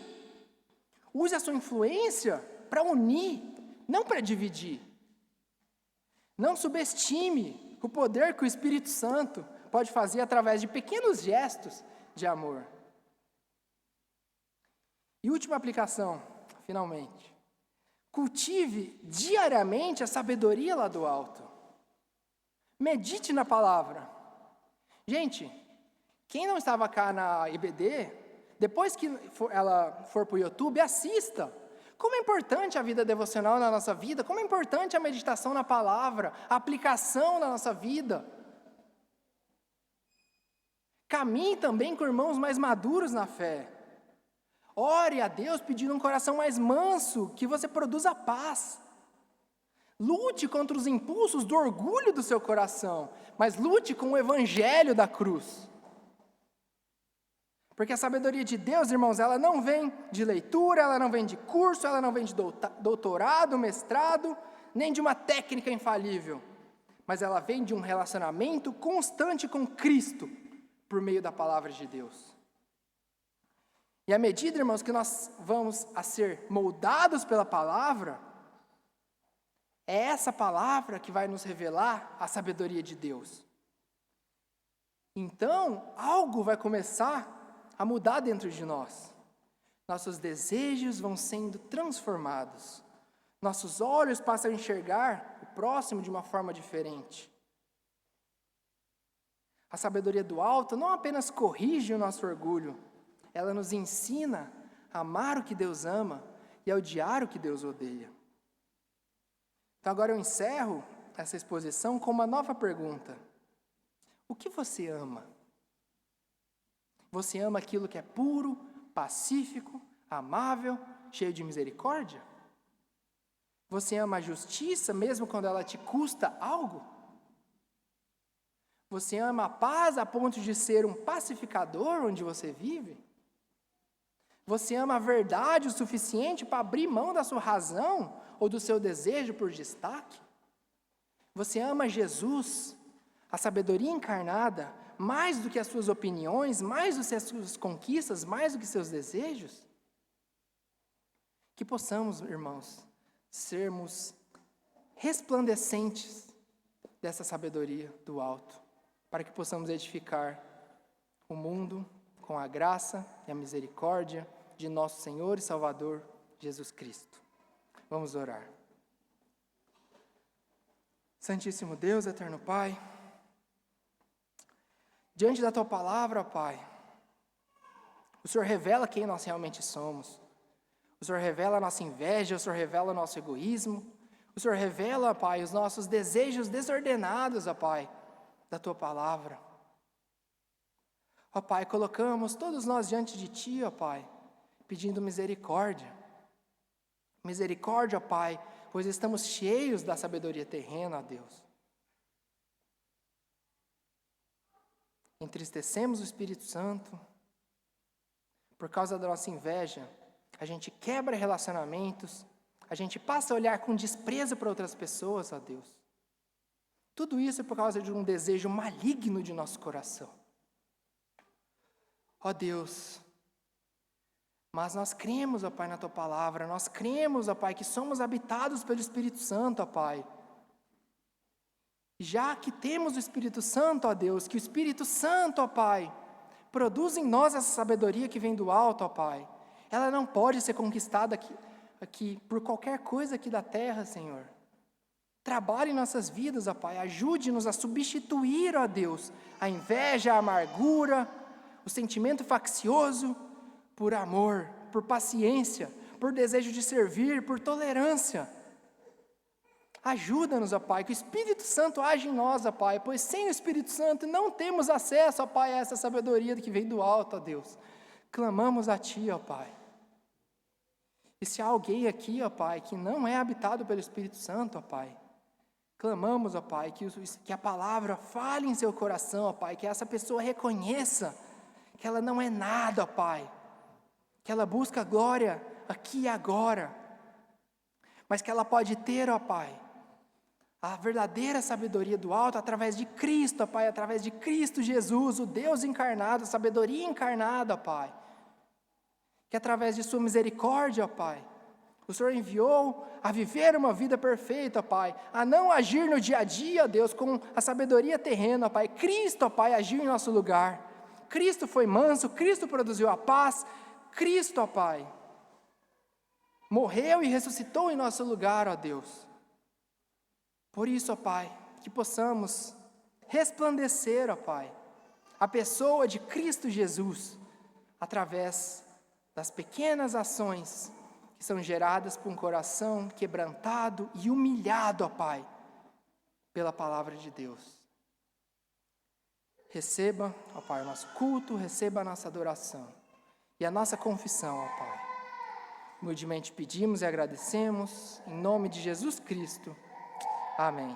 Speaker 1: Use a sua influência para unir, não para dividir. Não subestime o poder que o Espírito Santo pode fazer através de pequenos gestos de amor. E última aplicação, finalmente. Cultive diariamente a sabedoria lá do alto. Medite na palavra. Gente, quem não estava cá na IBD, depois que ela for para o YouTube, assista. Como é importante a vida devocional na nossa vida, como é importante a meditação na palavra, a aplicação na nossa vida. Caminhe também com irmãos mais maduros na fé. Ore a Deus pedindo um coração mais manso, que você produza paz. Lute contra os impulsos do orgulho do seu coração, mas lute com o evangelho da cruz. Porque a sabedoria de Deus, irmãos, ela não vem de leitura, ela não vem de curso, ela não vem de doutorado, mestrado, nem de uma técnica infalível. Mas ela vem de um relacionamento constante com Cristo, por meio da palavra de Deus. E à medida, irmãos, que nós vamos a ser moldados pela palavra, é essa palavra que vai nos revelar a sabedoria de Deus. Então, algo vai começar a mudar dentro de nós. Nossos desejos vão sendo transformados. Nossos olhos passam a enxergar o próximo de uma forma diferente. A sabedoria do alto não apenas corrige o nosso orgulho, ela nos ensina a amar o que Deus ama e a odiar o que Deus odeia. Então agora eu encerro essa exposição com uma nova pergunta. O que você ama? Você ama aquilo que é puro, pacífico, amável, cheio de misericórdia? Você ama a justiça mesmo quando ela te custa algo? Você ama a paz a ponto de ser um pacificador onde você vive? Você ama a verdade o suficiente para abrir mão da sua razão ou do seu desejo por destaque? Você ama Jesus, a sabedoria encarnada, mais do que as suas opiniões, mais do que as suas conquistas, mais do que seus desejos? Que possamos, irmãos, sermos resplandecentes dessa sabedoria do alto, para que possamos edificar o mundo com a graça e a misericórdia de nosso Senhor e Salvador Jesus Cristo. Vamos orar. Santíssimo Deus, eterno Pai, diante da Tua palavra, ó Pai, o Senhor revela quem nós realmente somos. O Senhor revela a nossa inveja, o Senhor revela o nosso egoísmo, o Senhor revela, ó Pai, os nossos desejos desordenados, ó Pai, da Tua palavra. Ó Pai, colocamos todos nós diante de Ti, ó Pai, pedindo misericórdia. Misericórdia, ó Pai, pois estamos cheios da sabedoria terrena, ó Deus. Entristecemos o Espírito Santo, por causa da nossa inveja, a gente quebra relacionamentos, a gente passa a olhar com desprezo para outras pessoas, ó Deus. Tudo isso é por causa de um desejo maligno de nosso coração. Ó Deus, mas nós cremos, ó Pai, na Tua palavra, nós cremos, ó Pai, que somos habitados pelo Espírito Santo, ó Pai. Já que temos o Espírito Santo, ó Deus, que o Espírito Santo, ó Pai, produz em nós essa sabedoria que vem do alto, ó Pai. Ela não pode ser conquistada aqui por qualquer coisa aqui da terra, Senhor. Trabalhe em nossas vidas, ó Pai, ajude-nos a substituir, ó Deus, a inveja, a amargura, o sentimento faccioso, por amor, por paciência, por desejo de servir, por tolerância. Ajuda-nos, ó Pai, que o Espírito Santo age em nós, ó Pai, pois sem o Espírito Santo não temos acesso, ó Pai, a essa sabedoria que vem do alto, ó Deus. Clamamos a Ti, ó Pai. E se há alguém aqui, ó Pai, que não é habitado pelo Espírito Santo, ó Pai, clamamos, ó Pai, que a palavra fale em seu coração, ó Pai, que essa pessoa reconheça que ela não é nada, ó Pai, que ela busca glória aqui e agora, mas que ela pode ter, ó Pai, a verdadeira sabedoria do alto através de Cristo, ó Pai, através de Cristo Jesus, o Deus encarnado, a sabedoria encarnada, ó Pai, que através de sua misericórdia, ó Pai, o Senhor enviou a viver uma vida perfeita, ó Pai, a não agir no dia a dia, ó Deus, com a sabedoria terrena, ó Pai. Cristo, ó Pai, agiu em nosso lugar. Cristo foi manso, Cristo produziu a paz, Cristo, ó Pai, morreu e ressuscitou em nosso lugar, ó Deus. Por isso, ó Pai, que possamos resplandecer, ó Pai, a pessoa de Cristo Jesus, através das pequenas ações que são geradas por um coração quebrantado e humilhado, ó Pai, pela palavra de Deus. Receba, ó Pai, o nosso culto, receba a nossa adoração e a nossa confissão, ó Pai. Humildemente pedimos e agradecemos, em nome de Jesus Cristo. Amém.